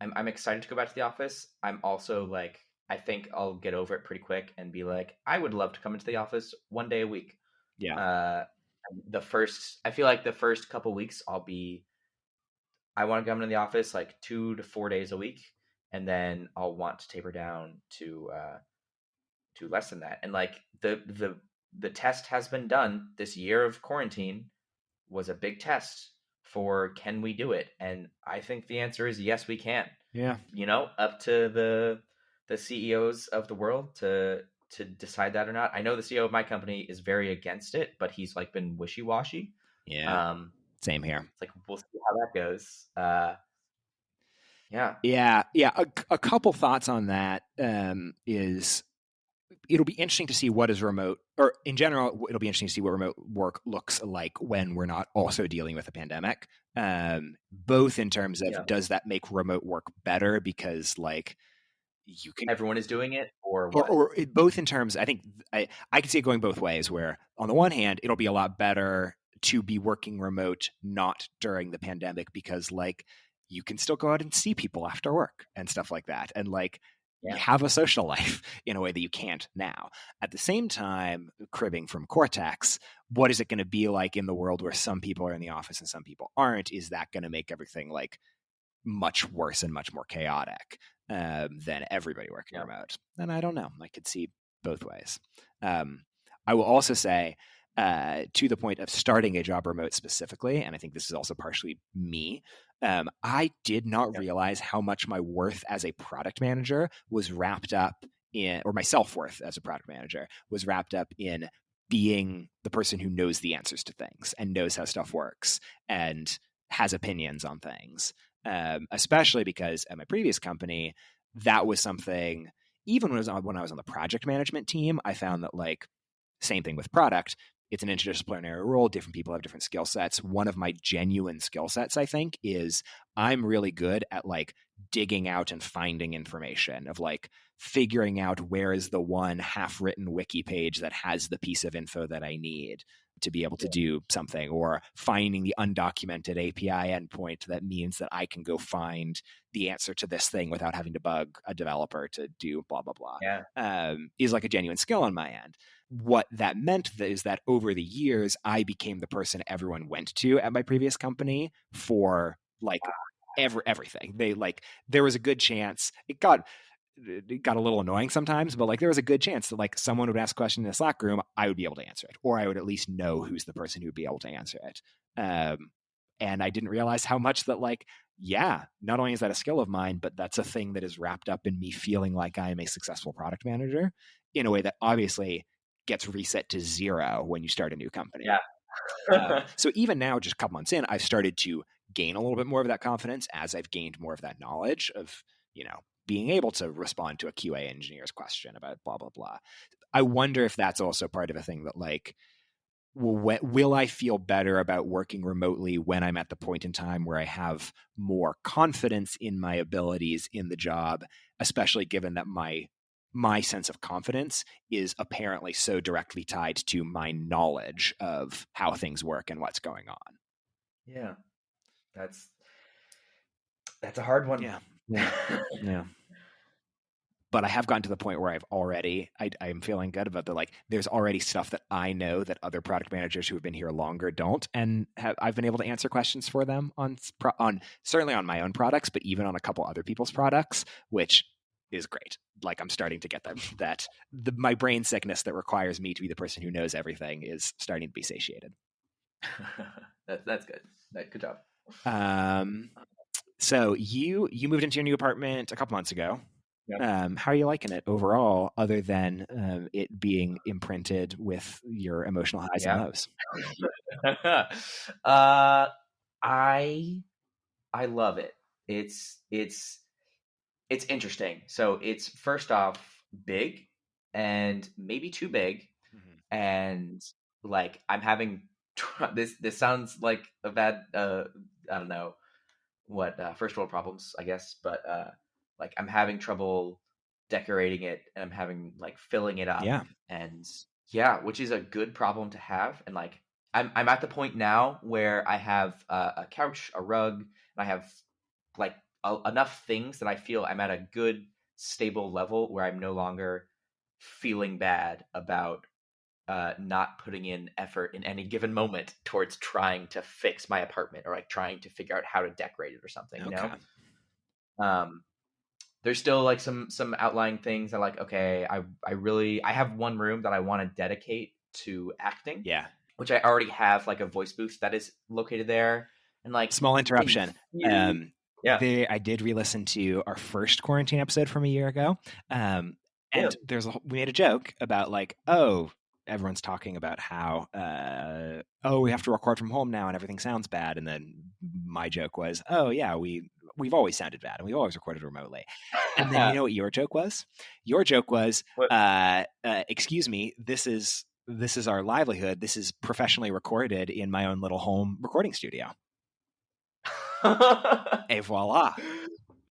I'm excited to go back to the office. I'm also like I think I'll get over it pretty quick and be like, I would love to come into the office one day a week. Yeah. Uh I feel like the first couple weeks I want to come into the office like 2 to 4 days a week, and then I'll want to taper down to less than that. And like the test has been done. This year of quarantine was a big test for can we do it? And I think the answer is yes, we can. Yeah. Up to the CEOs of the world to decide that or not. I know the CEO of my company is very against it, but he's like been wishy washy. Yeah. Um, Same here. it's like we'll see how that goes. Yeah, Yeah. Yeah. A couple thoughts on that is it'll be interesting to see what is remote, or in general, it'll be interesting to see what remote work looks like when we're not also dealing with a pandemic. Both in terms of yeah. does that make remote work better because like you can Everyone is doing it, or or, what? or it, both in terms I think I can see it going both ways where on the one hand it'll be a lot better to be working remote not during the pandemic because like you can still go out and see people after work and stuff like that and like you Yeah, have a social life in a way that you can't now. At the same time, cribbing from Cortex, what is it going to be like in the world where some people are in the office and some people aren't? Is that going to make everything like much worse and much more chaotic than everybody working remote? And I don't know. I could see both ways. I will also say, to the point of starting a job remote specifically, and I think this is also partially me, I did not realize how much my worth as a product manager was wrapped up in, or my self-worth as a product manager was wrapped up in being the person who knows the answers to things and knows how stuff works and has opinions on things. Especially because at my previous company, that was something, even when I was on the project management team, I found that like, same thing with product, it's an interdisciplinary role. Different people have different skill sets. One of my genuine skill sets, I think, is I'm really good at like digging out and finding information, of like figuring out where is the one half-written wiki page that has the piece of info that I need to be able to do something, or finding the undocumented API endpoint that means that I can go find the answer to this thing without having to bug a developer to do blah, blah, blah, is like a genuine skill on my end. What that meant is that over the years, I became the person everyone went to at my previous company for like everything. They like, there was a good chance it got a little annoying sometimes, but like there was a good chance that like someone would ask a question in a Slack room, I would be able to answer it, or I would at least know who's the person who would be able to answer it. And I didn't realize how much that like, yeah, not only is that a skill of mine, but that's a thing that is wrapped up in me feeling like I am a successful product manager in a way that obviously gets reset to zero when you start a new company. So even now, just a couple months in, I've started to gain a little bit more of that confidence as I've gained more of that knowledge of, you know, being able to respond to a QA engineer's question about blah, blah, blah. I wonder if that's also part of a thing that like, will I feel better about working remotely when I'm at the point in time where I have more confidence in my abilities in the job, especially given that my sense of confidence is apparently so directly tied to my knowledge of how things work and what's going on. Yeah. That's a hard one. Yeah. But I have gotten to the point where I'm feeling good about there's already stuff that I know that other product managers who have been here longer don't. And I've been able to answer questions for them on certainly on my own products, but even on a couple other people's products, which is great. Like I'm starting to get my brain sickness that requires me to be the person who knows everything is starting to be satiated. That's good. Good job. So you moved into your new apartment a couple months ago. Yep. How are you liking it overall, other than it being imprinted with your emotional highs and lows? I love it. It's interesting. So it's first off big, and maybe too big, and like I'm having this sounds like a bad I don't know what first world problems, I guess, but like I'm having trouble decorating it, and I'm having like filling it up, and which is a good problem to have. And like I'm at the point now where I have a couch, a rug, and I have like enough things that I feel I'm at a good stable level where I'm no longer feeling bad about not putting in effort in any given moment towards trying to fix my apartment, or like trying to figure out how to decorate it or something. You know, there's still like some outlying things that like, okay, I have one room that I want to dedicate to acting. Yeah. Which I already have like a voice booth that is located there. And like, small interruption. I did re-listen to our first quarantine episode from a year ago. And we made a joke about like, everyone's talking about how, we have to record from home now and everything sounds bad. And then my joke was, we've always sounded bad and we've always recorded remotely. And then you know what your joke was? Your joke was, excuse me, this is our livelihood. This is professionally recorded in my own little home recording studio. Et voila.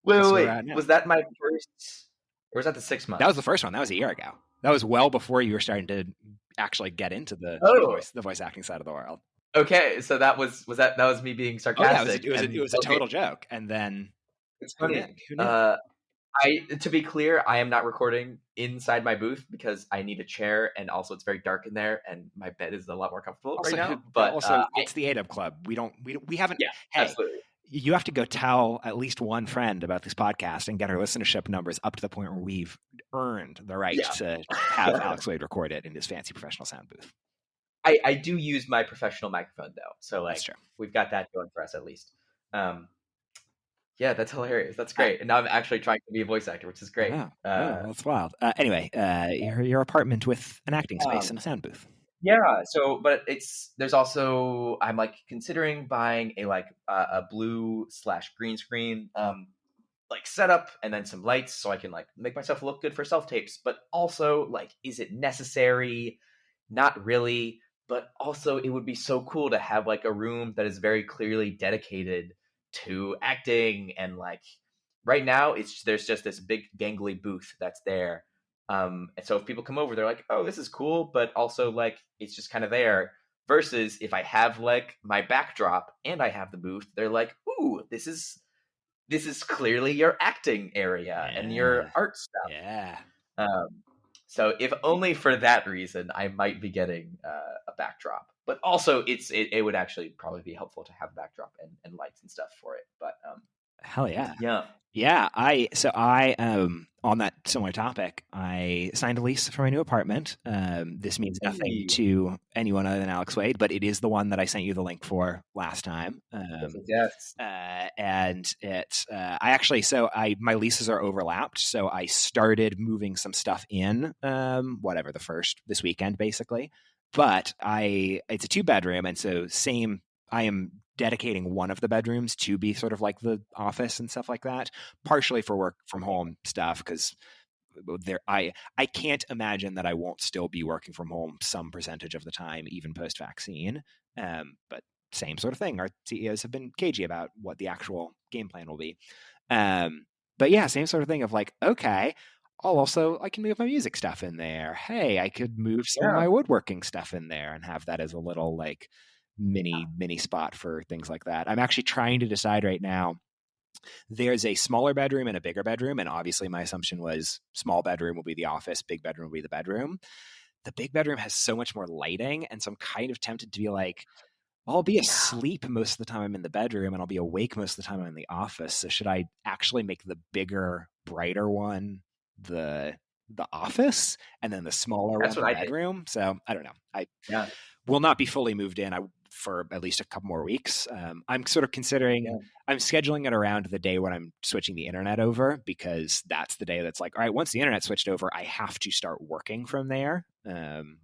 Wait. Was that my first, or was that the 6 months? That was the first one. That was a year ago. That was well before you were starting to actually get into the voice acting side of the world. Okay, so that was me being sarcastic. It was a total joke. And then it's funny. Who knew? To be clear, I am not recording inside my booth because I need a chair, and also it's very dark in there, and my bed is a lot more comfortable right now. But Also, it's the ADub Club. We haven't. yeah, Hey, absolutely. you have to go tell at least one friend about this podcast and get our listenership numbers up to the point where we've earned the right Yeah. to have Alex Wade record it in his fancy professional sound booth. I do use my professional microphone though, so That's like true. we've got that going for us at least. Yeah, that's hilarious. That's great. And now I'm actually trying to be a voice actor, which is great. Oh, that's wild. Anyway, your apartment with an acting space and a sound booth. Yeah. So, but there's also I'm like considering buying a blue / green screen like setup and then some lights so I can like make myself look good for self tapes. But also like, is it necessary? Not really. But also, it would be so cool to have like a room that is very clearly dedicated to acting. And like right now, there's just this big gangly booth that's there. And so if people come over, they're like, "Oh, this is cool," but also like it's just kind of there. Versus if I have like my backdrop and I have the booth, they're like, "Ooh, this is clearly your acting area and your Yeah. art stuff." Yeah. Um, so if only for that reason, I might be getting a backdrop. But also, it would actually probably be helpful to have a backdrop and lights and stuff for it. But Hell yeah. yeah, Yeah, I on that similar topic, I signed a lease for my new apartment. This means nothing hey, to anyone other than Alex Wade, but it is the one that I sent you the link for last time. yes, And I actually, my leases are overlapped, so I started moving some stuff in, whatever this weekend basically. But it's a 2-bedroom, and so I am dedicating one of the bedrooms to be sort of like the office and stuff like that, partially for work from home stuff because I can't imagine that I won't still be working from home some percentage of the time, even post vaccine. But same sort of thing. Our CEOs have been cagey about what the actual game plan will be. But yeah, same sort of thing of like, okay, I can move my music stuff in there. Hey, I could move some of yeah, my woodworking stuff in there and have that as a little like mini spot for things like that. I'm actually trying to decide right now. There's a smaller bedroom and a bigger bedroom, and obviously my assumption was small bedroom will be the office, big bedroom will be the bedroom. The big bedroom has so much more lighting, and so I'm kind of tempted to be like, I'll be yeah. asleep most of the time I'm in the bedroom, and I'll be awake most of the time I'm in the office. So should I actually make the bigger, brighter one the office, and then the smaller That's one what the I did. bedroom? So I don't know. I Yeah, will not be fully moved in for at least a couple more weeks. I'm sort of considering, yeah, I'm scheduling it around the day when I'm switching the internet over because that's the day that's like, all right, once the internet switched over, I have to start working from there,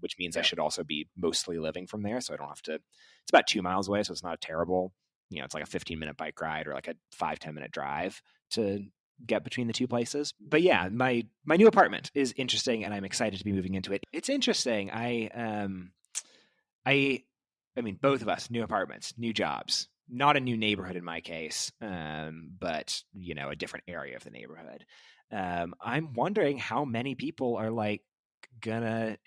which means I yeah. should also be mostly living from there. So I don't have to, it's about 2 miles away. So it's not a terrible, it's like a 15-minute bike ride or like a 5-10 minute drive to get between the two places. But yeah, my new apartment is interesting and I'm excited to be moving into it. It's interesting. I I mean, both of us, new apartments, new jobs, not a new neighborhood in my case, but a different area of the neighborhood. I'm wondering how many people are like gonna,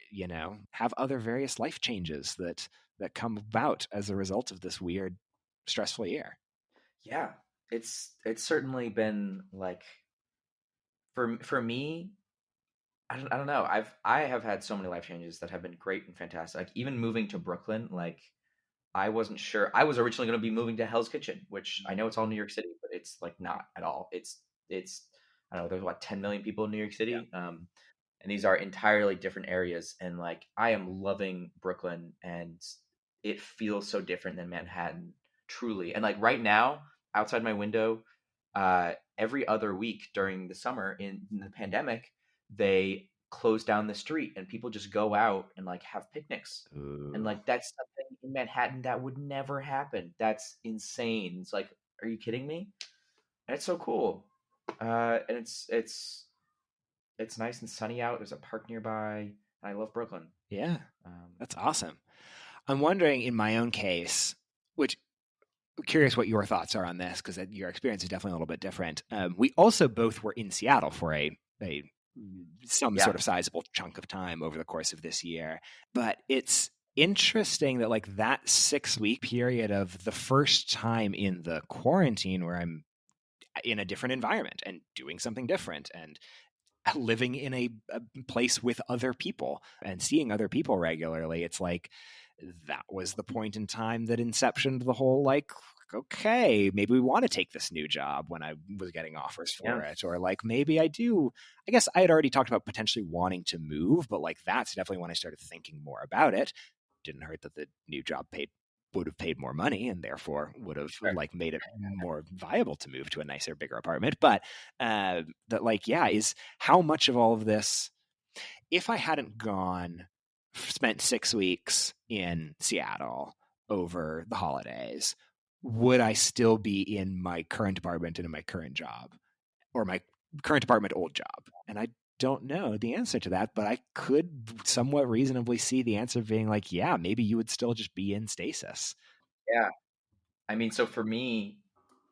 have other various life changes that come about as a result of this weird, stressful year. Yeah. It's certainly been like for me. I don't know. I have had so many life changes that have been great and fantastic. Like even moving to Brooklyn, like I wasn't sure. I was originally going to be moving to Hell's Kitchen, which I know it's all New York City, but it's like not at all. It's I don't know. There's what 10 million people in New York Yeah. City, and these are entirely different areas. And like I am loving Brooklyn, and it feels so different than Manhattan, truly. And like right now, outside my window, every other week during the summer in the pandemic, they close down the street and people just go out and like have picnics, and Ooh. like that's something in Manhattan that would never happen. That's insane. It's like, are you kidding me? And it's so cool. And it's nice and sunny out. There's a park nearby. And I love Brooklyn. Yeah, Um, that's awesome. I'm wondering in my own case, which curious what your thoughts are on this because your experience is definitely a little bit different. We also both were in Seattle for a some yeah, sort of sizable chunk of time over the course of this year, but it's interesting that like that 6-week period of the first time in the quarantine where I'm in a different environment and doing something different and living in a place with other people and seeing other people regularly. It's like that was the point in time that inceptioned the whole like, okay, maybe we want to take this new job when I was getting offers for Yeah, it. Or like maybe I do. I guess I had already talked about potentially wanting to move, but like that's definitely when I started thinking more about it. Didn't hurt that the new job would have paid more money and therefore would have sure. like made it more viable to move to a nicer, bigger apartment. But that like, yeah, is how much of all of this, if I hadn't spent 6 weeks in Seattle over the holidays, would I still be in my current apartment and in my current job or my current apartment, old job? And I don't know the answer to that, but I could somewhat reasonably see the answer being like, yeah, maybe you would still just be in stasis. Yeah. I mean, so for me,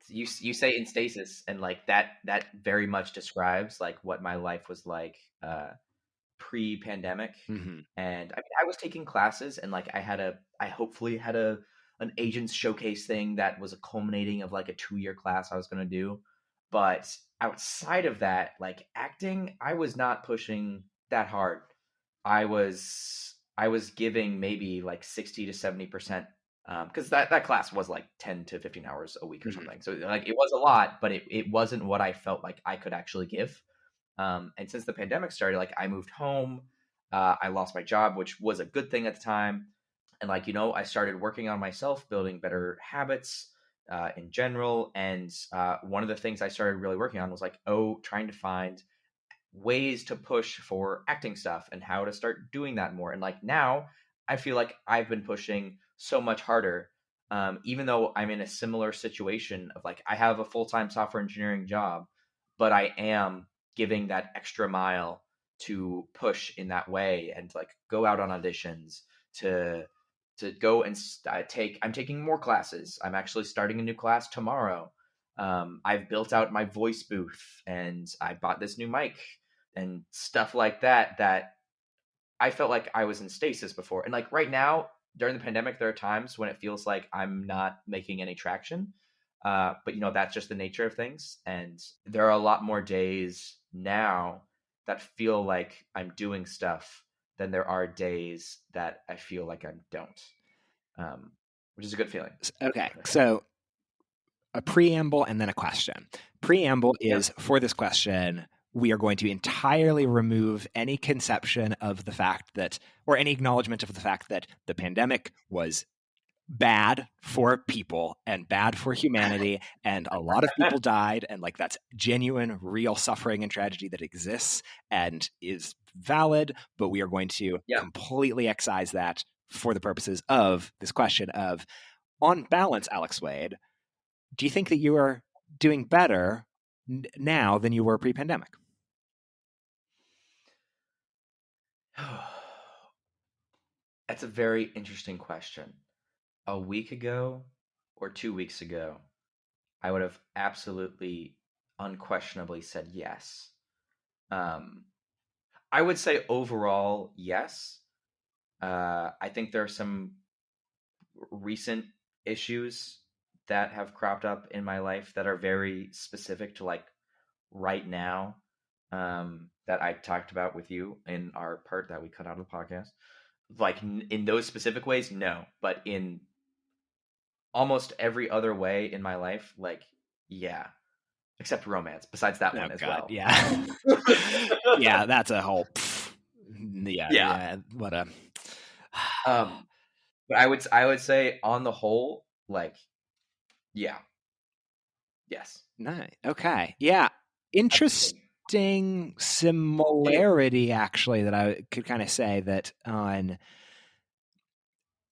you say in stasis, and like that very much describes like what my life was like pre-pandemic. Mm-hmm. And I mean, I was taking classes, and like I hopefully had an agents showcase thing that was a culminating of like a 2-year class I was going to do. But outside of that, like acting, I was not pushing that hard. I was giving maybe like 60 to 70%, because that class was like 10 to 15 hours a week or Mm-hmm. something. So like it was a lot, but it wasn't what I felt like I could actually give. And since the pandemic started, like I moved home, I lost my job, which was a good thing at the time. And like, I started working on myself, building better habits in general. And one of the things I started really working on was like, trying to find ways to push for acting stuff and how to start doing that more. And like now, I feel like I've been pushing so much harder, even though I'm in a similar situation of like I have a full time software engineering job, but I am giving that extra mile to push in that way and to like go out on auditions to go and I'm taking more classes. I'm actually starting a new class tomorrow. I've built out my voice booth and I bought this new mic and stuff like that I felt like I was in stasis before. And like right now during the pandemic, there are times when it feels like I'm not making any traction. But that's just the nature of things. And there are a lot more days now that feel like I'm doing stuff than there are days that I feel like I don't, which is a good feeling. Okay. So a preamble and then a question. Preamble Yeah. is for this question, we are going to entirely remove any conception of the fact that, or any acknowledgement of the fact that the pandemic was bad for people and bad for humanity. And a lot of people died. And like that's genuine, real suffering and tragedy that exists and is valid. But we are going to Yeah. completely excise that for the purposes of this question of, on balance, Alex Wade, do you think that you are doing better now than you were pre-pandemic? That's a very interesting question. A week ago or 2 weeks ago, I would have absolutely, unquestionably said yes. Um, I would say overall, yes. I think there are some recent issues that have cropped up in my life that are very specific to like right now, that I talked about with you in our part that we cut out of the podcast. Like in those specific ways, no, but in almost every other way in my life, like, yeah, except romance. Besides that Oh one as God, well. yeah, yeah, that's a whole. Yeah, Yeah. yeah, what a. But I would say on the whole, like, yeah, yes. Nice. Okay. Yeah. I think. Interesting similarity, actually, that I could kind of say that on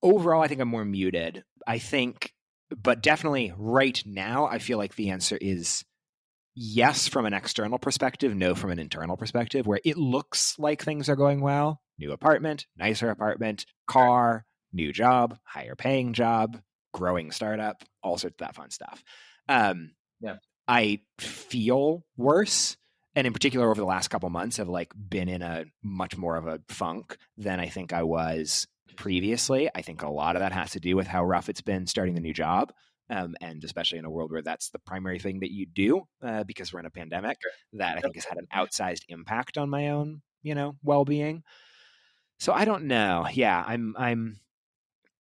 overall, I think I'm more muted. I think, but definitely right now, I feel like the answer is yes from an external perspective, no from an internal perspective, where it looks like things are going well. New apartment, nicer apartment, car, new job, higher paying job, growing startup, all sorts of that fun stuff. Um, Yeah. I feel worse. And in particular, over the last couple months, have like been in a much more of a funk than I think I was previously. I think a lot of that has to do with how rough it's been starting the new job. And especially in a world where that's the primary thing that you do, because we're in a pandemic, Sure. that I Yep. think has had an outsized impact on my own, well-being. So I don't know. Yeah,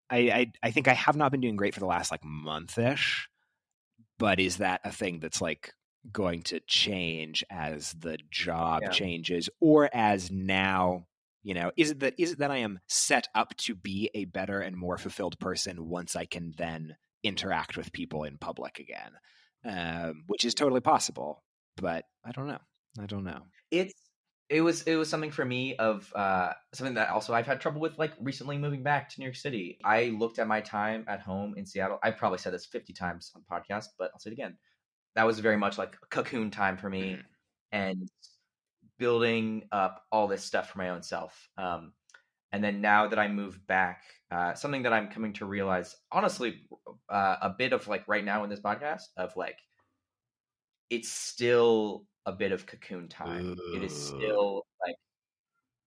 I think I have not been doing great for the last like month-ish, but is that a thing that's like going to change as the job Yeah. changes, or as now, is it that I am set up to be a better and more fulfilled person once I can then interact with people in public again, which is totally possible, but I don't know. It's it was something for me of something that also I've had trouble with, like recently moving back to New York City. I looked at my time at home in Seattle. I've probably said this 50 times on podcast, but I'll say it again. That was very much like a cocoon time for Mhm. me, and building up all this stuff for my own self. And then now that I moved back, something that I'm coming to realize, honestly, a bit of like right now in this podcast of like it's still a bit of cocoon time. It is Ooh. still like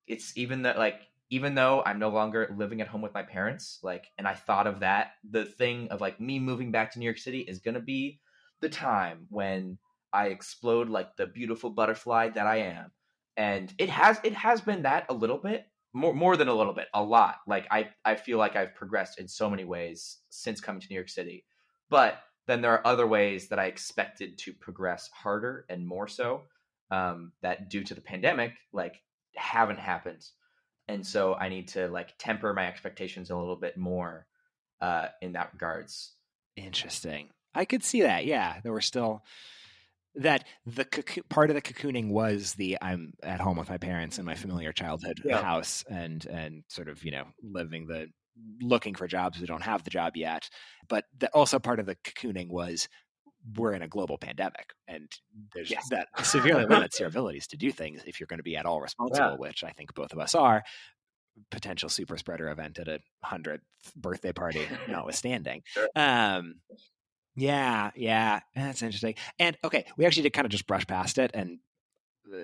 it's even that like even though I'm no longer living at home with my parents, like, and I thought of that, the thing of like me moving back to New York City is gonna be the time when I explode like the beautiful butterfly that I am. And it has been that a little bit, more than a little bit, a lot. Like I feel like I've progressed in so many ways since coming to New York City. But then there are other ways that I expected to progress harder and more so, that due to the pandemic, like haven't happened. And so I need to like temper my expectations a little bit more in that regards. Interesting. I could see that. Yeah, there were still that part of the cocooning was the I'm at home with my parents in my familiar childhood Yeah. house, and sort of living the looking for jobs. We don't have the job yet, but also part of the cocooning was we're in a global pandemic, and there's Yes. that severely limits your abilities to do things if you're going to be at all Yeah. responsible, which I think both of us are. Potential super spreader event at a 100th birthday party notwithstanding. Sure. Yeah, that's interesting. And okay, we actually did kind of just brush past it, and uh,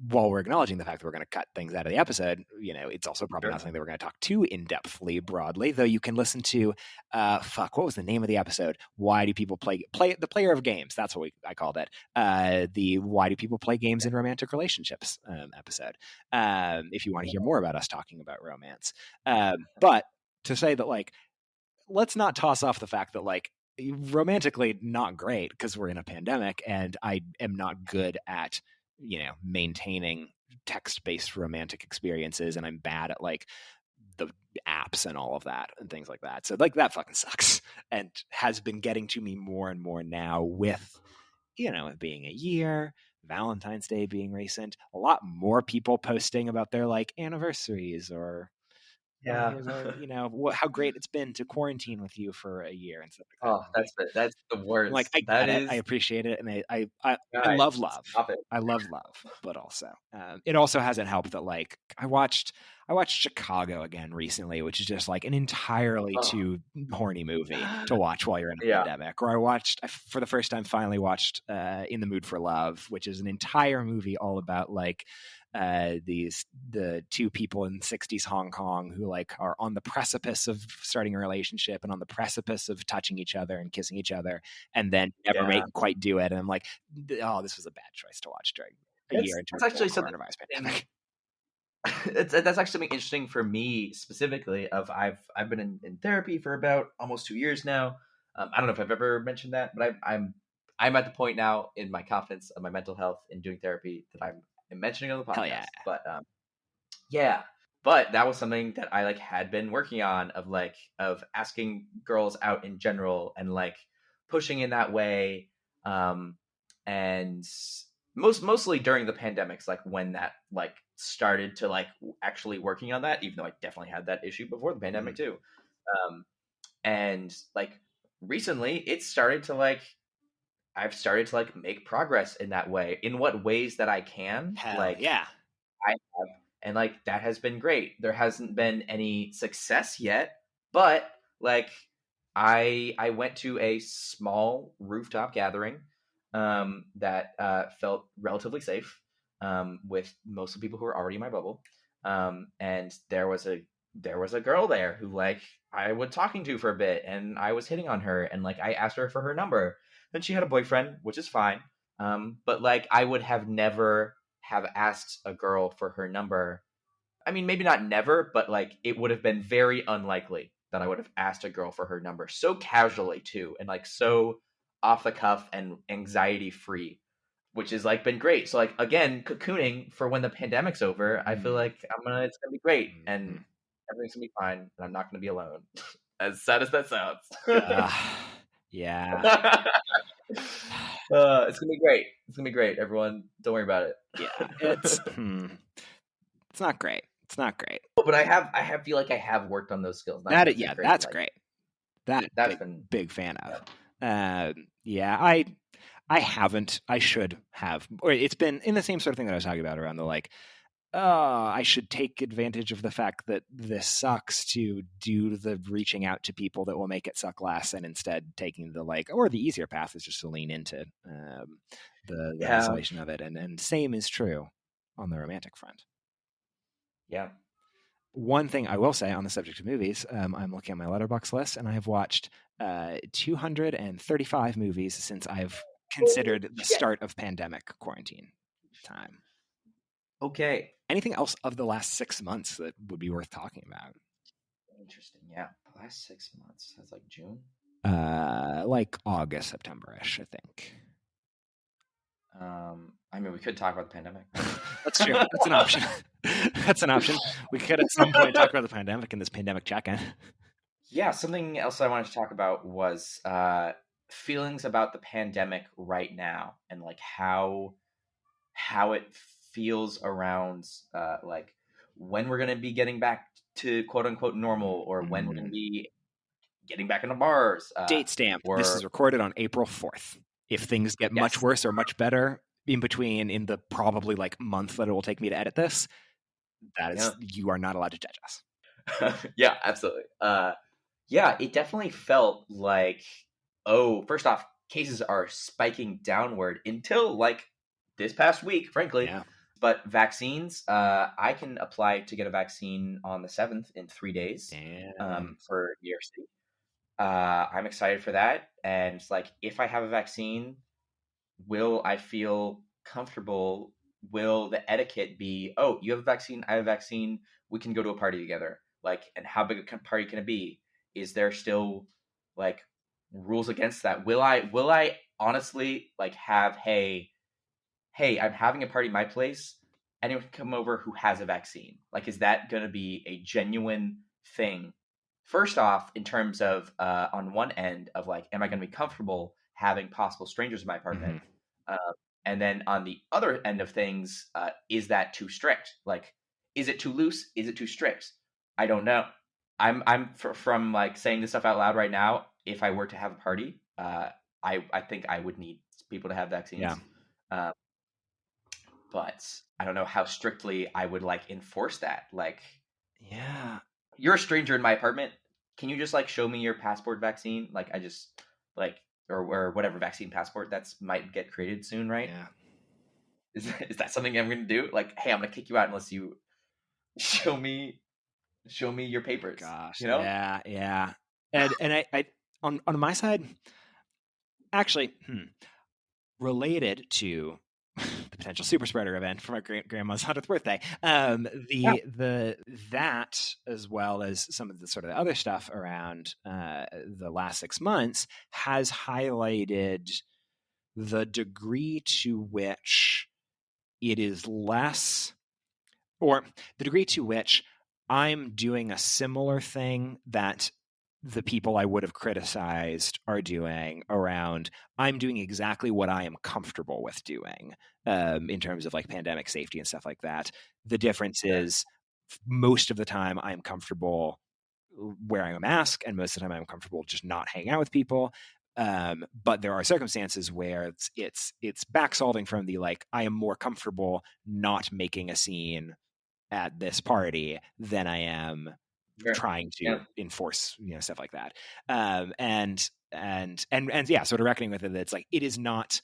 while we're acknowledging the fact that we're going to cut things out of the episode, it's also probably not Sure. something that we're going to talk too in depthly broadly. Though you can listen to, what was the name of the episode? Why do people play the player of games? That's what I called it. The why do people play games in romantic relationships episode. If you want to hear more about us talking about romance, but to say that like let's not toss off the fact that like romantically not great because we're in a pandemic and I am not good at maintaining text-based romantic experiences, and I'm bad at like the apps and all of that and things like that. So like that fucking sucks and has been getting to me more and more now with it being a year, Valentine's Day being recent, a lot more people posting about their like anniversaries or Yeah. here's our, how great it's been to quarantine with you for a year and stuff like that. Oh, that's the I'm like, worst. I That get it, I is, appreciate it, and I guys, love love. stop it. I love love, but also it also hasn't helped that like I watched Chicago again recently, which is just like an entirely Oh. too horny movie to watch while you're in a Yeah. pandemic. Or I for the first time finally watched In the Mood for Love, which is an entire movie all about like the two people in 60s Hong Kong who like are on the precipice of starting a relationship and on the precipice of touching each other and kissing each other and then never Yeah. quite do it. And I'm like, oh, this was a bad choice to watch during a year into That's a full actually something coronavirus pandemic. that's actually something interesting for me specifically. Of I've been in therapy for about almost 2 years now. I don't know if I've ever mentioned that, but I'm at the point now in my confidence of my mental health in doing therapy that I'm mentioning on the Hell yeah. podcast. But yeah, but that was something that I like had been working on, of asking girls out in general and like pushing in that way. And mostly during the pandemics, like when that like started to like actually working on that, even though I definitely had that issue before the pandemic Mhm. too. Um, and like recently it started to like I've started to like make progress in that way, in what ways that I can. Hell Like yeah. I have, and like that has been great. There hasn't been any success yet, but like I went to a small rooftop gathering, that felt relatively safe, with most of the people who were already in my bubble, and there was a there was a girl there who like I was talking to for a bit, and I was hitting on her, and like I asked her for her number. Then she had a boyfriend, which is fine. But like I would have never have asked a girl for her number. I mean, maybe not never, but like it would have been very unlikely that I would have asked a girl for her number so casually too, and like so off the cuff and anxiety free, which has like been great. So like again, cocooning for when the pandemic's over, I feel like it's gonna be great, and everything's gonna be fine, and I'm not gonna be alone. As sad as that sounds. Yeah. It's gonna be great. It's gonna be great. Everyone, don't worry about it. Yeah, it's not great. It's not great. But I feel like I have worked on those skills. That's like, great. That's been big fan of. Yeah. I haven't. I should have. Or it's been in the same sort of thing that I was talking about around the like, I should take advantage of the fact that this sucks to do the reaching out to people that will make it suck less, and instead taking the like, or the easier path is just to lean into the isolation of it. And same is true on the romantic front. Yeah. One thing I will say on the subject of movies, I'm looking at my Letterboxd list, and I have watched 235 movies since I've considered the start of pandemic quarantine time. Okay. Anything else of the last 6 months that would be worth talking about? Interesting. Yeah. The last 6 months. That's like June? Like August, September-ish, I think. I mean, we could talk about the pandemic. That's true. That's an option. That's an option. We could at some point talk about the pandemic in this pandemic check-in. Yeah, something else I wanted to talk about was feelings about the pandemic right now, and like how it feels around like when we're going to be getting back to quote unquote normal, or when we're going to be getting back into bars. Date stamp. This is recorded on April 4th. If things get much worse or much better in between, in the probably like month that it will take me to edit this, that is, you are not allowed to judge us. Yeah, absolutely. Yeah, it definitely felt like, first off, cases are spiking downward until like this past week, frankly. Yeah. But vaccines, I can apply to get a vaccine on the 7th in 3 days. For New York City. I'm excited for that. And it's like, if I have a vaccine, will I feel comfortable? Will the etiquette be, oh, you have a vaccine, I have a vaccine, we can go to a party together? Like, and how big a party can it be? Is there still like rules against that? Will I honestly like have, hey, I'm having a party at my place, anyone can come over who has a vaccine? Like, is that going to be a genuine thing? First off, in terms of on one end of like, am I going to be comfortable having possible strangers in my apartment? And then on the other end of things, is that too strict? Like, is it too loose? Is it too strict? I don't know. From like saying this stuff out loud right now. If I were to have a party, I think I would need people to have vaccines. Yeah. But I don't know how strictly I would like enforce that. Like, yeah, you're a stranger in my apartment. Can you just like show me your passport vaccine? Like, I just like, or whatever vaccine passport that's might get created soon, right? Yeah. Is that something I'm going to do? Like, hey, I'm going to kick you out unless you show me your papers. Gosh, you know? Yeah. And I on my side, actually, related to the potential super spreader event for my grandma's 100th birthday, that as well as some of the sort of the other stuff around the last 6 months has highlighted the degree to which it is less, or the degree to which I'm doing a similar thing that the people I would have criticized are doing around, I'm doing exactly what I am comfortable with doing in terms of like pandemic safety and stuff like that. The difference is most of the time I'm comfortable wearing a mask, and most of the time I'm comfortable just not hanging out with people. But there are circumstances where it's back solving from the like, I am more comfortable not making a scene at this party than I am trying to enforce, stuff like that. And yeah, sort of reckoning with it. It's like, it is not,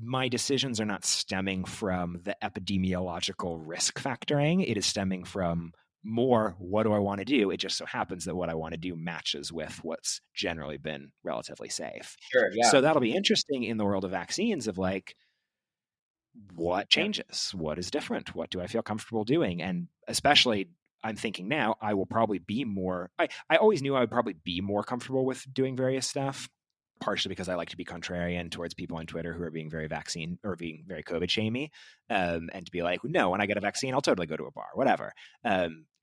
my decisions are not stemming from the epidemiological risk factoring. It is stemming from more what do I want to do. It just so happens that what I want to do matches with what's generally been relatively safe. Sure. Yeah. So that'll be interesting in the world of vaccines of like, what Yeah. changes? What is different? What do I feel comfortable doing? And especially, I'm thinking now, I will probably be more. I always knew I would probably be more comfortable with doing various stuff, partially because I like to be contrarian towards people on Twitter who are being very vaccine or being very COVID shamey, and to be like, no, when I get a vaccine, I'll totally go to a bar, whatever.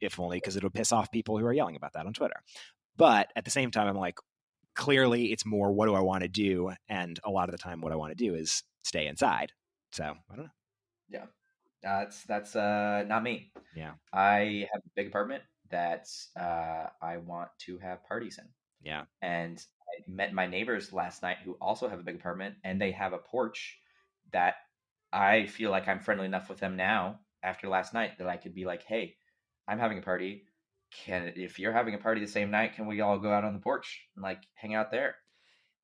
If only because it'll piss off people who are yelling about that on Twitter. But at the same time, I'm like, clearly it's more what do I want to do? And a lot of the time what I want to do is stay inside. So I don't know. Yeah. That's not me. Yeah. I have a big apartment that I want to have parties in. Yeah. And I met my neighbors last night who also have a big apartment, and they have a porch that I feel like I'm friendly enough with them now after last night that I could be like, hey, I'm having a party. If you're having a party the same night, can we all go out on the porch and like hang out there?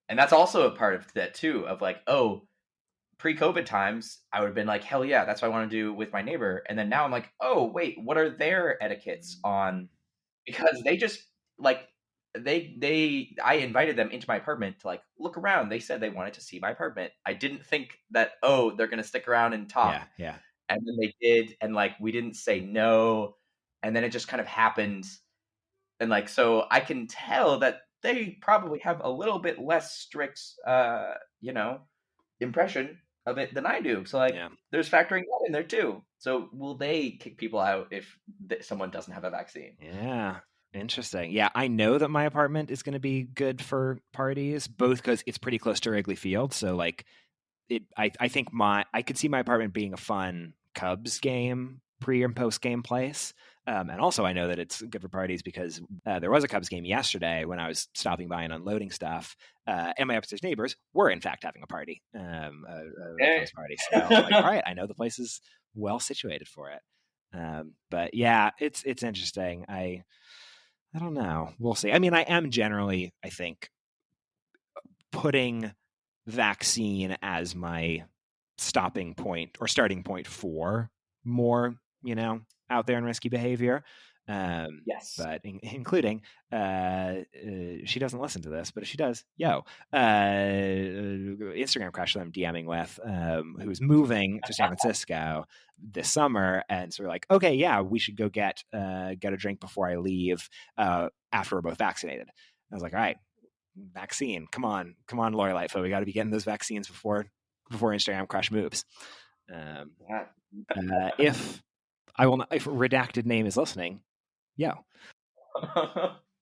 And that's also a part of that too, of like, oh, pre-COVID times, I would have been like, hell yeah, that's what I want to do with my neighbor. And then now I'm like, oh wait, what are their etiquettes on? Because they just like I invited them into my apartment to like look around. They said they wanted to see my apartment. I didn't think that, oh, they're gonna stick around and talk. Yeah. Yeah. And then they did, and like we didn't say no, and then it just kind of happened. And like so I can tell that they probably have a little bit less strict you know, impression of it than I do. So like Yeah. there's factoring that in there too. So will they kick people out if someone doesn't have a vaccine? Yeah. Interesting. Yeah, I know that my apartment is going to be good for parties, both because it's pretty close to Wrigley Field. So like I think I could see my apartment being a fun Cubs game pre and post game place. And also, I know that it's good for parties because there was a Cubs game yesterday when I was stopping by and unloading stuff, and my upstairs neighbors were in fact having a party, a Cubs party. So I'm like, all right, I know the place is well situated for it. But yeah, it's interesting. I don't know. We'll see. I mean, I am generally, I think, putting vaccine as my stopping point or starting point for more, out there and risky behavior. Yes. But including, she doesn't listen to this, but if she does, Instagram crush that I'm DMing with, who's moving to San Francisco this summer, and so we're like, okay, yeah, we should go get a drink before I leave after we're both vaccinated. I was like, all right, vaccine, come on, Lori Lightfoot, we got to be getting those vaccines before Instagram crush moves. If redacted name is listening, go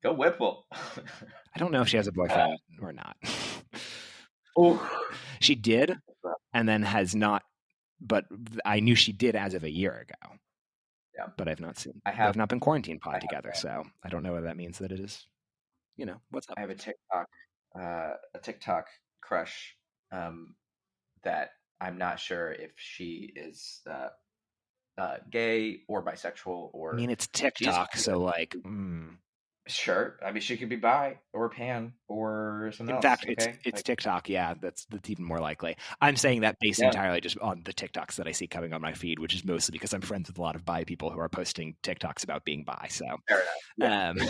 Whipple. I don't know if she has a boyfriend or not. Oh, she did, and then has not. But I knew she did as of a year ago. Yeah, but I've not seen. They've not been quarantine pod together, so I don't know whether that means that it is. What's up? I have a TikTok crush that I'm not sure if she is gay or bisexual or. I mean, it's TikTok, so like. Sure. I mean, she could be bi or pan or something else. In fact, okay? it's TikTok. Yeah, that's even more likely. I'm saying that based entirely just on the TikToks that I see coming on my feed, which is mostly because I'm friends with a lot of bi people who are posting TikToks about being bi. So, fair enough.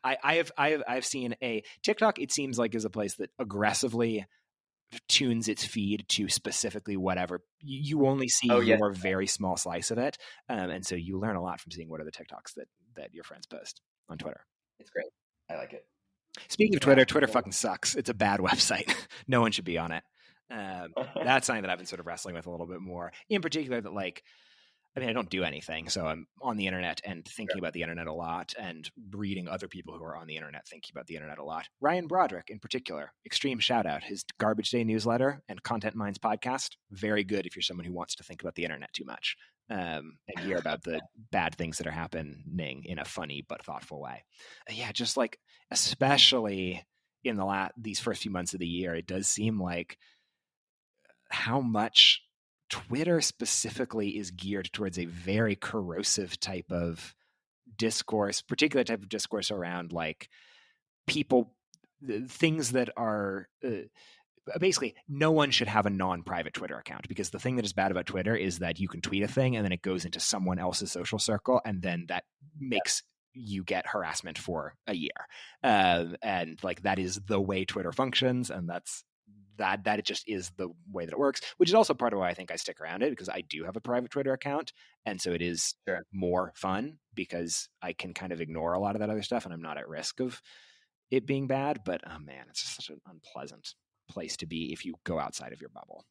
Yeah. I've seen a TikTok. It seems like is a place that aggressively tunes its feed to specifically whatever you only see your very small slice of it, and so you learn a lot from seeing what are the TikToks that your friends post on Twitter. It's great. I like it. Speaking of Twitter, Twitter fucking sucks. It's a bad website. No one should be on it. That's something that I've been sort of wrestling with a little bit more. In particular, that like, I mean, I don't do anything, so I'm on the internet and thinking about the internet a lot and reading other people who are on the internet thinking about the internet a lot. Ryan Broderick, in particular, extreme shout out. His Garbage Day newsletter and Content Minds podcast, very good if you're someone who wants to think about the internet too much and hear about the bad things that are happening in a funny but thoughtful way. Yeah, just like, especially in these first few months of the year, it does seem like how much Twitter specifically is geared towards a very corrosive type of discourse, particular type of discourse around like people, things that are basically no one should have a non-private Twitter account, because the thing that is bad about Twitter is that you can tweet a thing and then it goes into someone else's social circle, and then that makes you get harassment for a year. And like that is the way Twitter functions, and that it just is the way that it works, which is also part of why I think I stick around it, because I do have a private Twitter account, and so it is Sure. more fun because I can kind of ignore a lot of that other stuff and I'm not at risk of it being bad. But oh man, it's just such an unpleasant place to be if you go outside of your bubble.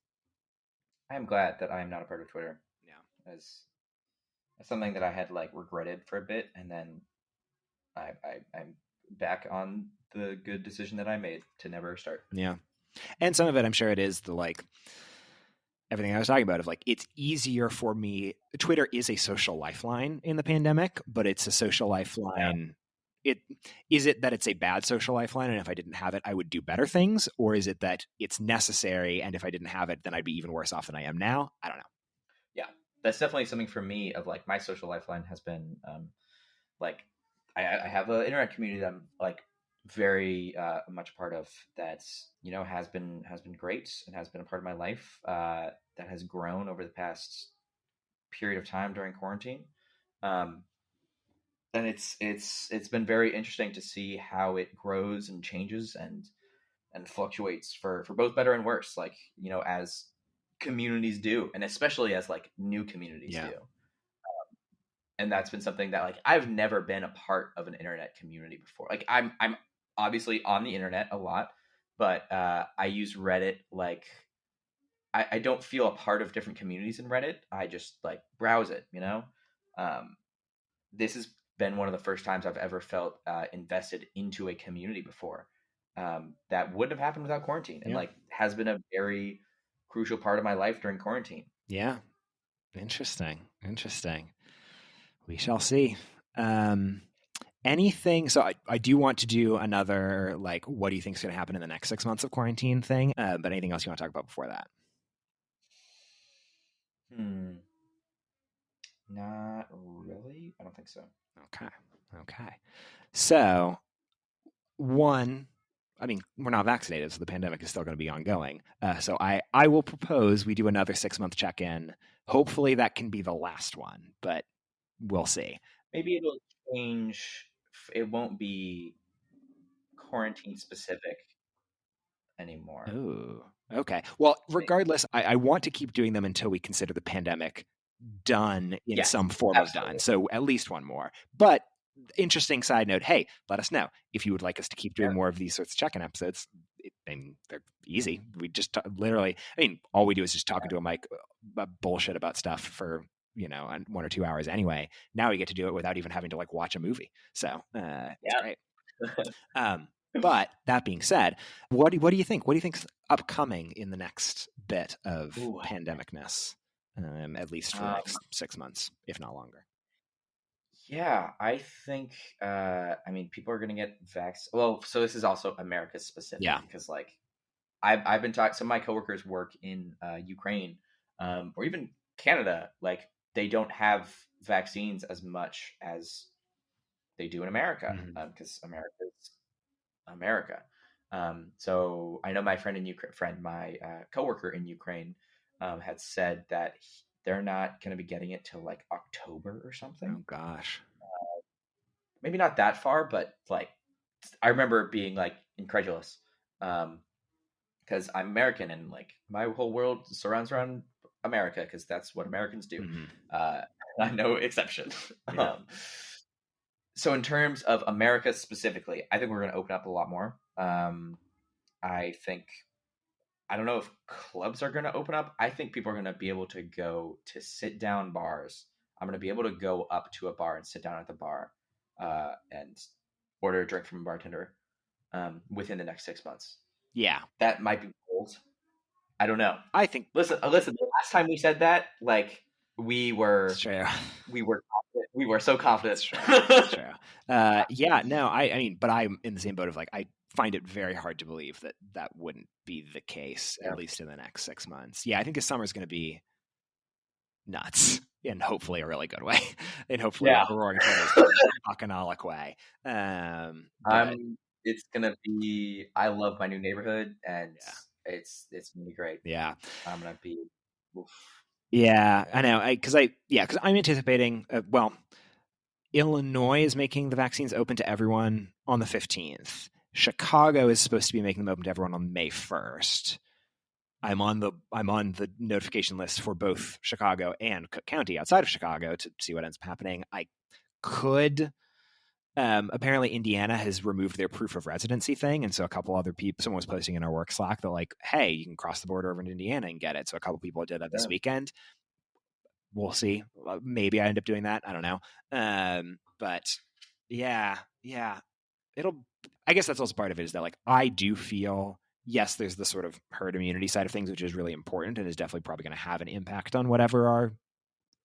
I am glad that I am not a part of Twitter, Yeah. as something that I had like regretted for a bit, and then I'm back on the good decision that I made to never start. Yeah. And some of it, I'm sure it is the like everything I was talking about of like, it's easier for me. Twitter is a social lifeline in the pandemic, but it's a social lifeline. It is it that it's a bad social lifeline, and if I didn't have it, I would do better things, or is it that it's necessary, and if I didn't have it, then I'd be even worse off than I am now? I don't know. Yeah, that's definitely something for me. Of like my social lifeline has been like I have an internet community that I'm like very much a part of. That's has been great and has been a part of my life. That has grown over the past period of time during quarantine. Um, and it's been very interesting to see how it grows and changes and fluctuates for both better and worse, like as communities do, and especially as like new communities Yeah. do. And that's been something that like I've never been a part of an internet community before. Like I'm obviously on the internet a lot, but I use Reddit. Like I don't feel a part of different communities in Reddit. I just like browse it, um, this has been one of the first times I've ever felt invested into a community before. That wouldn't have happened without quarantine, and Yeah. like has been a very crucial part of my life during quarantine. Yeah. Interesting. We shall see. Um, Anything? So I do want to do another, like, what do you think is going to happen in the next 6 months of quarantine thing? But anything else you want to talk about before that? Hmm. Not really. I don't think so. Okay. Okay. So, one, I mean, we're not vaccinated, so the pandemic is still going to be ongoing. So I will propose we do another 6 month check in. Hopefully that can be the last one, but we'll see. Maybe it'll change. It won't be quarantine specific anymore. Oh, okay. Well, Maybe. regardless, I want to keep doing them until we consider the pandemic done in Yes, some form of done. absolutely. So at least one more. But interesting side note, hey, let us know if you would like us to keep doing Yeah. more of these sorts of check-in episodes. I mean, they're easy. We just literally, I mean, all we do is just talking to a mic bullshit about stuff for, 1 or 2 hours anyway. Now we get to do it without even having to like watch a movie. So it's Yeah. great. But that being said, what do you think? What do you think's upcoming in the next bit of Ooh. pandemicness? At least for the Um, next 6 months, if not longer. yeah, I think. I mean, people are going to get vax. Well, so this is also America specific Yeah. because, like, I've been talking. Some of my coworkers work in Ukraine, or even Canada. Like, they don't have vaccines as much as they do in America Mm-hmm. because America's America. So I know my friend in Ukraine, my coworker in Ukraine, had said that they're not going to be getting it till like October or something. Oh gosh. Maybe not that far, but like I remember being like incredulous because I'm American and like my whole world surrounds around America because that's what Americans do. Mm-hmm. Uh, I'm no exception. Yeah. So in terms of America specifically, I think we're going to open up a lot more. I think I don't know if clubs are going to open up. I think people are going to be able to go to sit down bars. I'm going to be able to go up to a bar and sit down at the bar and order a drink from a bartender within the next 6 months. Yeah. That might be bold. I don't know. I think Listen. The last time we said that, like we it's were, true. we were, confident. We were so confident. It's true. It's true. Yeah. No. I mean, but I'm in the same boat of like I find it very hard to believe that that wouldn't be the case, Yeah. at least in the next 6 months. Yeah. I think the summer's going to be nuts, in hopefully a really good way, and hopefully Yeah. a roaring 20s bacchanalic way. But It's gonna be. I love my new neighborhood, and yeah. It's gonna be great. Yeah. I'm gonna be. Oof. Yeah, Yeah. I know. Because I'm anticipating. Well, Illinois is making the vaccines open to everyone on the 15th. Chicago is supposed to be making them open to everyone on May 1st. I'm on the notification list for both Chicago and Cook County outside of Chicago to see what ends up happening. I could. Apparently, Indiana has removed their proof of residency thing, and so a couple other people, someone was posting in our work Slack that like, hey, you can cross the border over into Indiana and get it. So a couple people did that this Yeah. weekend. We'll see. Maybe I end up doing that. I don't know. But yeah, it'll. I guess that's also part of it is that like I do feel yes, there's the sort of herd immunity side of things, which is really important and is definitely probably going to have an impact on whatever our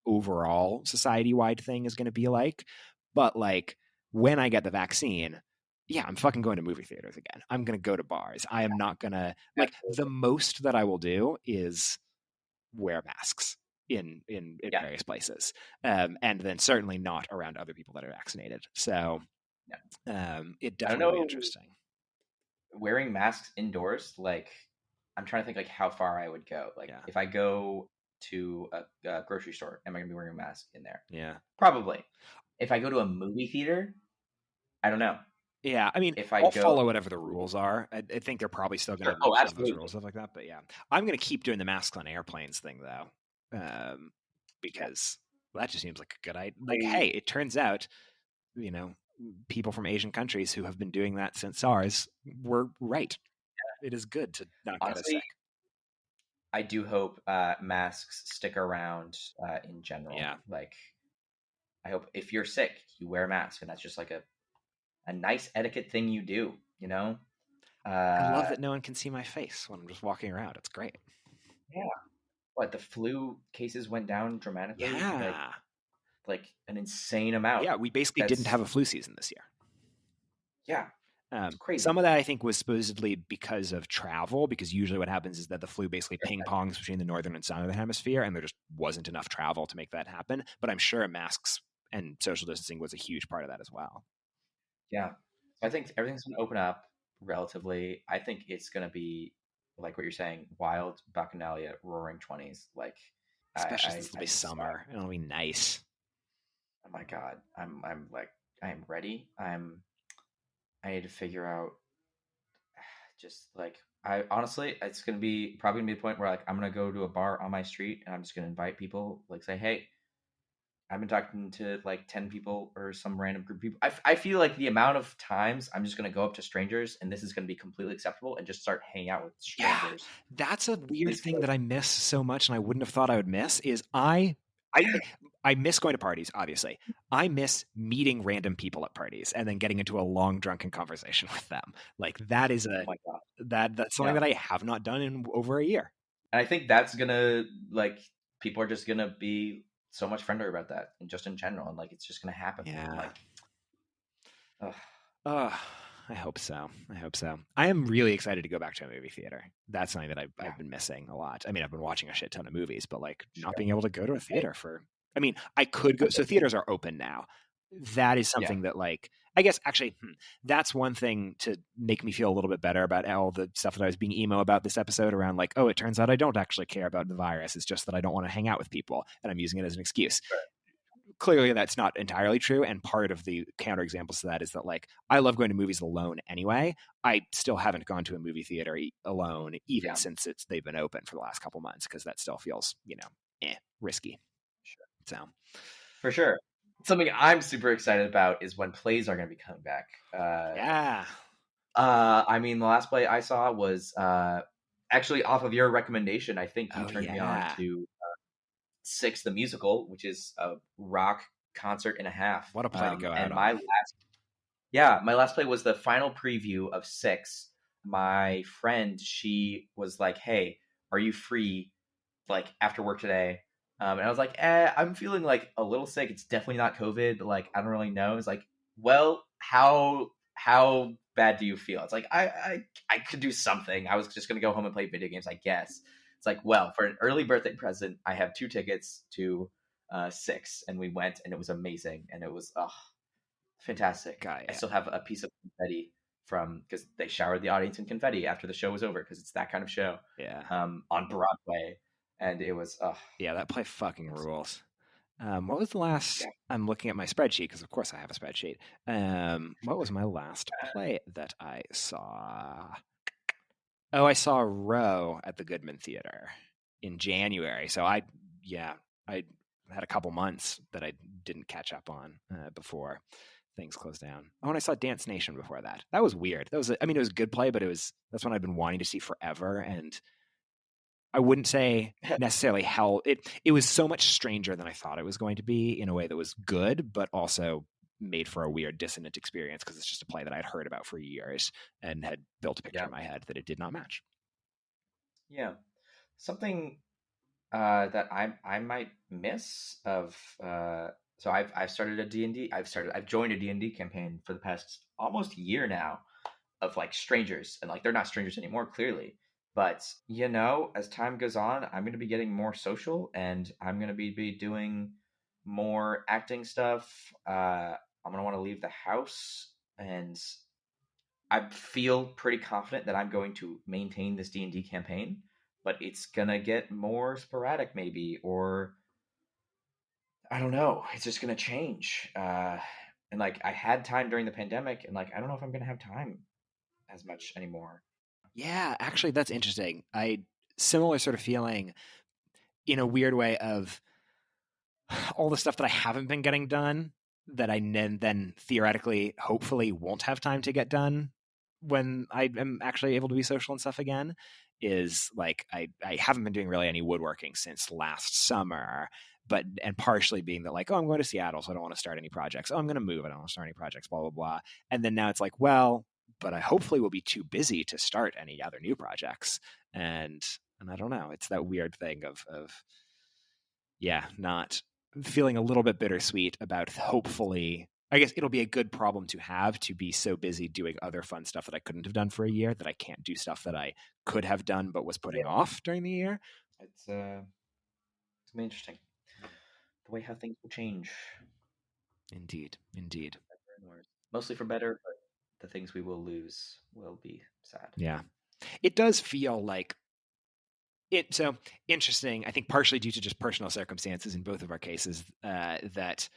overall society wide thing is going to be like. But like when I get the vaccine, yeah, I'm fucking going to movie theaters again. I'm going to go to bars. I am not going to like the Absolutely. most that I will do is wear masks in Yeah. various places, and then certainly not around other people that are vaccinated. So Yeah. it I don't definitely will be know. interesting. Wearing masks indoors, like I'm trying to think like how far I would go. Like Yeah, if I go to a grocery store, am I gonna be wearing a mask in there? yeah, Probably. If I go to a movie theater, I don't know. yeah. I mean, If I I'll go, follow whatever the rules are. I think they're probably still going sure. to Oh, have those rules absolutely. stuff like that. But yeah, I'm going to keep doing the masks on airplanes thing though, Yeah. because that just seems like a good idea. Like, I, hey, it turns out you know people from Asian countries who have been doing that since SARS were right. It is good to not get us honestly, sick. I do hope masks stick around in general. Yeah. Like, I hope if you're sick, you wear a mask, and that's just like a nice etiquette thing you do. You know? I love Uh, that no one can see my face when I'm just walking around. It's great. yeah. What the flu cases went down dramatically, Yeah. like an insane amount. Yeah, we basically didn't Because have a flu season this year. yeah, it's Some crazy. of that I think was supposedly because of travel, because usually what happens is that the flu basically ping pongs between the northern and southern hemisphere, and there just wasn't enough travel to make that happen. But I'm sure masks and social distancing was a huge part of that as well. Yeah, I think everything's gonna open up relatively. I think it's gonna be like what you're saying, wild bacchanalia, roaring 20s. Like Especially since it'll I be just summer. It'll be nice. oh my god, I'm like I am ready. I need to figure out just like I honestly, it's gonna be probably gonna be the point where like I'm gonna go to a bar on my street and I'm just gonna invite people, like say, hey, I've been talking to like 10 people or some random group of people. I feel like the amount of times I'm just going to go up to strangers and this is going to be completely acceptable and just start hanging out with Yeah, strangers. that's a weird It's thing gonna, that I miss so much, and I wouldn't have thought I would miss. I miss going to parties. Obviously, I miss meeting random people at parties and then getting into a long drunken conversation with them. Like that is oh a my God. that's something Yeah. that I have not done in over a year. And I think that's going to like, people are just going to be so much friendlier about that and just in general. And like, it's just going to happen. And Yeah. like, ugh, Oh, I hope so. I hope so. I am really excited to go back to a movie theater. That's something that yeah, I've been missing a lot. I mean, I've been watching a shit ton of movies, but like not sure. being able to go to a I, theater for. I mean, I could go. So theaters are open now. That is yeah. something that, like, I guess actually, that's one thing to make me feel a little bit better about all the stuff that I was being emo about this episode around, like, oh, it turns out I don't actually care about the virus. It's just that I don't want to hang out with people, and I'm using it as an excuse. Clearly that's not entirely true, and part of the counterexamples to that is that like I love going to movies alone anyway. I still haven't gone to a movie theater alone even Yeah, since they've been open for the last couple months because that still feels risky. sure. So For sure. Something I'm super excited about is when plays are going to be coming back. yeah. I mean, the last play I saw was actually off of your recommendation. I think you Oh turned me on yeah. to Six the Musical, which is a rock concert and a half. What a play to go out And on. my last play was the final preview of Six. My friend, she was like, "Hey, are you free like after work today?" And I was like, I'm feeling like a little sick. It's definitely not COVID, but like I don't really know. It's like, well, how bad do you feel? It's like I could do something. I was just gonna go home and play video games, I guess. It's like, well, for an early birthday present, I have 2 tickets to Six, and we went, and it was amazing, and it was fantastic. Got I ya. still have a piece of confetti from because they showered the audience in confetti after the show was over because it's that kind of show Yeah. on Broadway, and it was Yeah, that play fucking rules. What was the last? yeah. I'm looking at my spreadsheet because, of course, I have a spreadsheet. What was my last play that I saw? Oh, I saw Row at the Goodman Theater in January. So yeah, I had a couple months that I didn't catch up on before things closed down. Oh, and I saw Dance Nation before that. That was weird. That was, I mean, it was a good play, but that's one I've been wanting to see forever, and I wouldn't say necessarily hell. It was so much stranger than I thought it was going to be in a way that was good, but also made for a weird dissonant experience because it's just a play that I'd heard about for years and had built a picture Yeah. in my head that it did not match. Yeah. Something that I might miss of so I've started a D&D. I've joined a D&D campaign for the past almost year now of like strangers, and like they're not strangers anymore clearly, but as time goes on, I'm going to be getting more social, and I'm going to be doing more acting stuff. I'm going to want to leave the house, and I feel pretty confident that I'm going to maintain this D&D campaign, but it's going to get more sporadic maybe, or I don't know, it's just going to change. And like I had time during the pandemic, and like I don't know if I'm going to have time as much anymore. Yeah, actually, that's interesting. Similar sort of feeling in a weird way of all the stuff that I haven't been getting done that I then theoretically, hopefully, won't have time to get done when I am actually able to be social and stuff again. Is like I haven't been doing really any woodworking since last summer, and partially being that like, oh, I'm going to Seattle, so I don't want to start any projects. Oh, I'm going to move, I don't want to start any projects, blah blah blah. And then now it's like, well, but I hopefully will be too busy to start any other new projects. And I don't know, it's that weird thing of yeah, not feeling a little bit bittersweet about hopefully. I guess it'll be a good problem to have, to be so busy doing other fun stuff that I couldn't have done for a year, that I can't do stuff that I could have done but was putting Yeah. off during the year. It's it's gonna be interesting the way how things will change. Indeed, indeed. Mostly for better, but the things we will lose will be sad. Yeah, it does feel like it. So interesting. I think partially due to just personal circumstances in both of our cases, that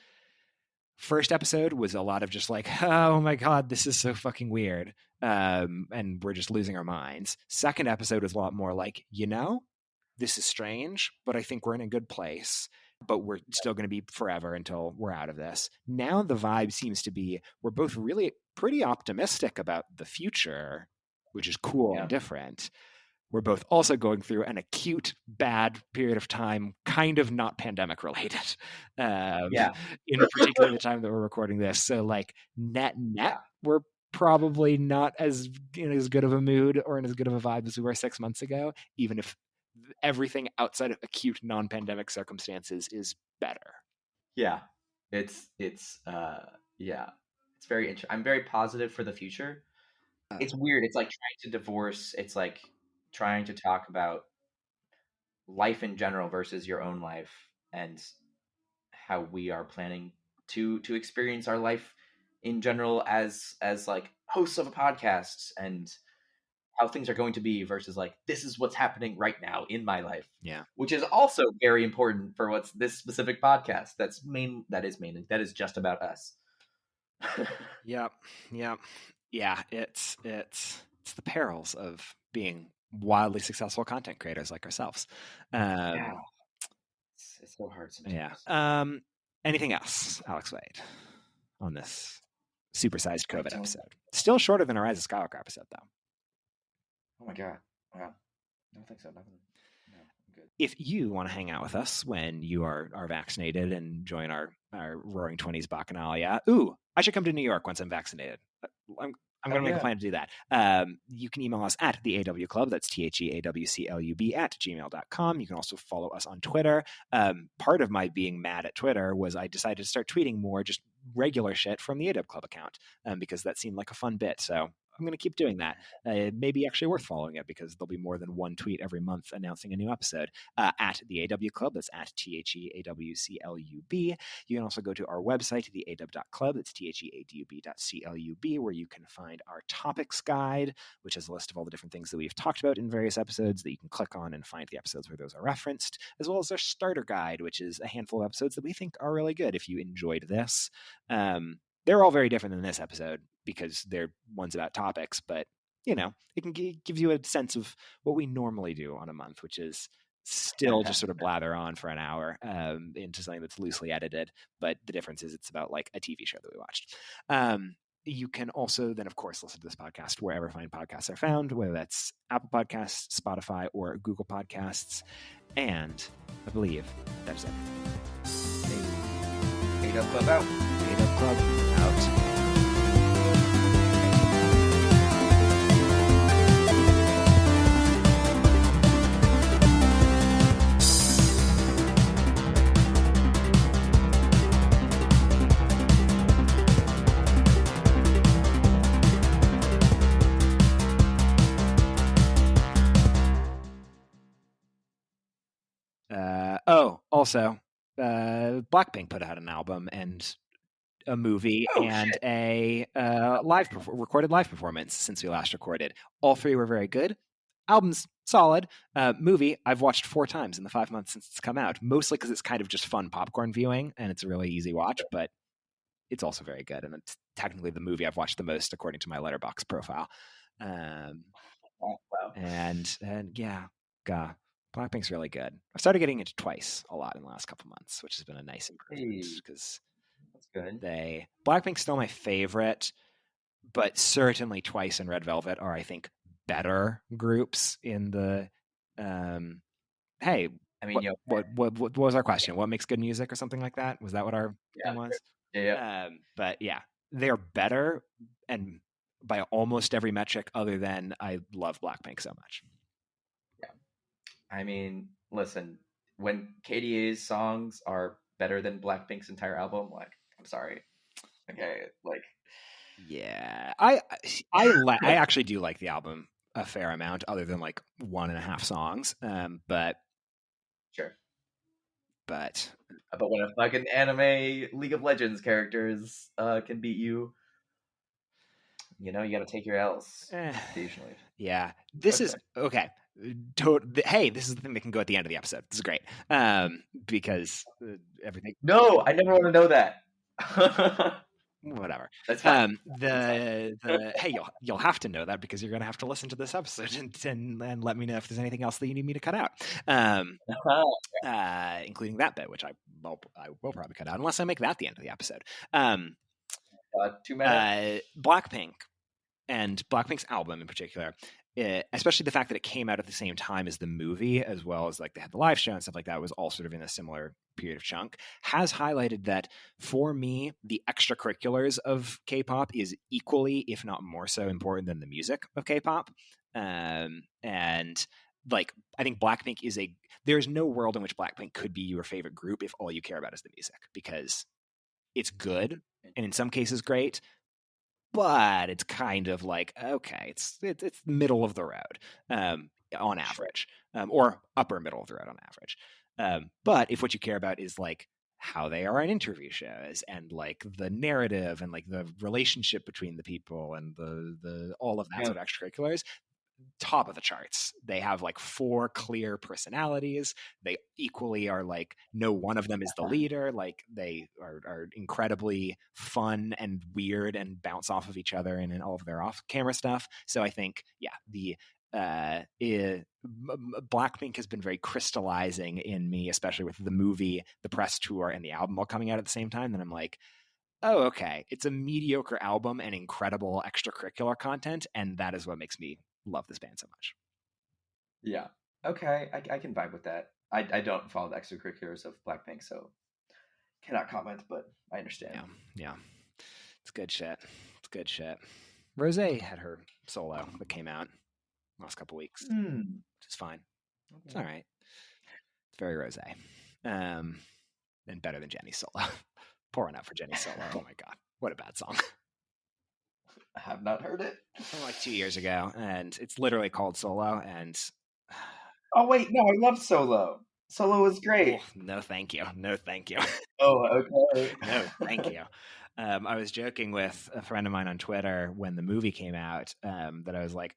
first episode was a lot of just like, oh my god, this is so fucking weird, and we're just losing our minds. Second episode was a lot more like, this is strange, but I think we're in a good place, but we're still going to be forever until we're out of this. Now the vibe seems to be we're both really pretty optimistic about the future, which is cool Yeah. and different. We're both also going through an acute bad period of time, kind of not pandemic related. Yeah. In particular, the time that we're recording this. So, like, net, Yeah. we're probably not as in as good of a mood or in as good of a vibe as we were 6 months ago, even if everything outside of acute non-pandemic circumstances is better. Yeah. It's yeah. It's very interesting. I'm very positive for the future. It's weird. It's like trying to divorce. It's like trying to talk about life in general versus your own life, and how we are planning to experience our life in general as like hosts of a podcast, and how things are going to be versus like this is what's happening right now in my life. Yeah. Which is also very important for what's this specific podcast. That is just about us. Yep. Yeah. It's the perils of being wildly successful content creators like ourselves. Yeah. It's so hard sometimes. Yeah. Anything else, Alex Wade, on this supersized I COVID don't. episode? Still shorter than a Rise of Skywalker episode, though. Oh my god. Wow. I don't think so. Nothing. No, I'm good. If you want to hang out with us when you are vaccinated and join our Roaring Twenties Bacchanalia, I should come to New York once I'm vaccinated. I'm going to make a plan to do that. You can email us at the AW Club. That's THEAWCLUB at gmail.com. You can also follow us on Twitter. Part of my being mad at Twitter was I decided to start tweeting more just regular shit from the AW Club account, because that seemed like a fun bit. So I'm going to keep doing that. It may be actually worth following it because there'll be more than one tweet every month announcing a new episode at the AW Club. That's at THEAWCLUB. You can also go to our website, theaw.club. It's THEADUB.CLUB, where you can find our topics guide, which is a list of all the different things that we've talked about in various episodes that you can click on and find the episodes where those are referenced, as well as our starter guide, which is a handful of episodes that we think are really good if you enjoyed this. They're all very different than this episode because they're ones about topics, but it can give you a sense of what we normally do on a month, which is still just sort of blather on for an hour into something that's loosely edited. But the difference is it's about like a TV show that we watched. You can also then, of course, listen to this podcast wherever fine podcasts are found, whether that's Apple Podcasts, Spotify, or Google Podcasts. And I believe that's it. AW Club out. AW Club out. Also, Blackpink put out an album and a movie and a recorded live performance since we last recorded. All three were very good. Album's solid. Movie I've watched 4 times in the 5 months since it's come out, mostly because it's kind of just fun popcorn viewing and it's a really easy watch, but it's also very good. And it's technically the movie I've watched the most according to my Letterboxd profile. Wow. And yeah, Blackpink's really good. I've started getting into Twice a lot in the last couple months, which has been a nice improvement because that's good. Blackpink's still my favorite, but certainly Twice and Red Velvet are, I think, better groups in the. Hey, I mean, what was our question? What makes good music or something like that? Was that what our thing was? Yeah. But yeah, they are better and by almost every metric other than I love Blackpink so much. Yeah. I mean, listen, when KDA's songs are better than Blackpink's entire album, like, I'm sorry. Okay, like, yeah, I actually do like the album a fair amount, other than like 1.5 songs. But sure. But when a fucking anime League of Legends characters can beat you, you got to take your L's occasionally. Yeah, this is okay. Hey, this is the thing that can go at the end of the episode. This is great because everything. No, I never want to know that. Whatever. That's fine. Hey, you'll have to know that because you're going to have to listen to this episode and let me know if there's anything else that you need me to cut out, including that bit, which I will probably cut out unless I make that the end of the episode. 2 minutes. Blackpink and Blackpink's album in particular, especially the fact that it came out at the same time as the movie, as well as like they had the live show and stuff like that, was all sort of in a similar period of chunk, has highlighted that for me, the extracurriculars of K-pop is equally, if not more so, important than the music of K-pop. And like, I think Blackpink there's no world in which Blackpink could be your favorite group if all you care about is the music, because it's good and in some cases great, but it's kind of like, okay, it's middle of the road on average, or upper middle of the road on average. But if what you care about is like how they are on interview shows and like the narrative and like the relationship between the people and the all of that sort of extracurriculars, top of the charts. They have like 4 clear personalities. They equally are like, no one of them is the leader. Like they are incredibly fun and weird and bounce off of each other and in all of their off-camera stuff. So I think, yeah, Blackpink has been very crystallizing in me, especially with the movie, the press tour, and the album all coming out at the same time. Then I'm like, oh, okay, it's a mediocre album and incredible extracurricular content, and that is what makes me love this band so much. Yeah. Okay, I can vibe with that. I don't follow the extracurriculars of Blackpink, so cannot comment, but I understand. Yeah. It's good shit. Rosé had her solo that came out last couple weeks, which is fine. Okay. It's all right. It's very Rosé. And better than Jenny's solo. Pouring out for Jenny's solo. Oh my god, what a bad song. I have not heard it. like 2 years ago, and it's literally called Solo. And Oh wait, no, I love Solo. Solo is great. no, thank you. No, thank you. Oh, okay. No, thank you. I was joking with a friend of mine on Twitter when the movie came out that I was like,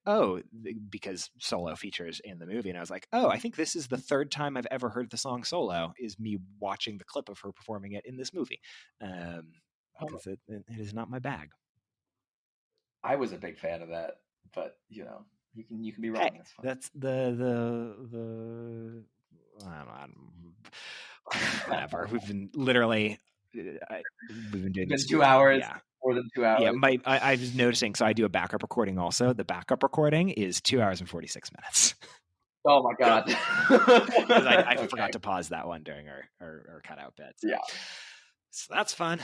because Solo features in the movie. And I was like, I think this is the third time I've ever heard the song Solo, is me watching the clip of her performing it in this movie. Because it is not my bag. I was a big fan of that, but you can be wrong. Hey, That's fine. that's the I don't know, whatever. We've been literally we've been doing It's this been 2 hours. Yeah. More than 2 hours. Yeah, I was noticing, so I do a backup recording also. The backup recording is 2 hours and 46 minutes. Oh my God. Because I Okay. forgot to pause that one during our cutout bits. Yeah. So that's fun.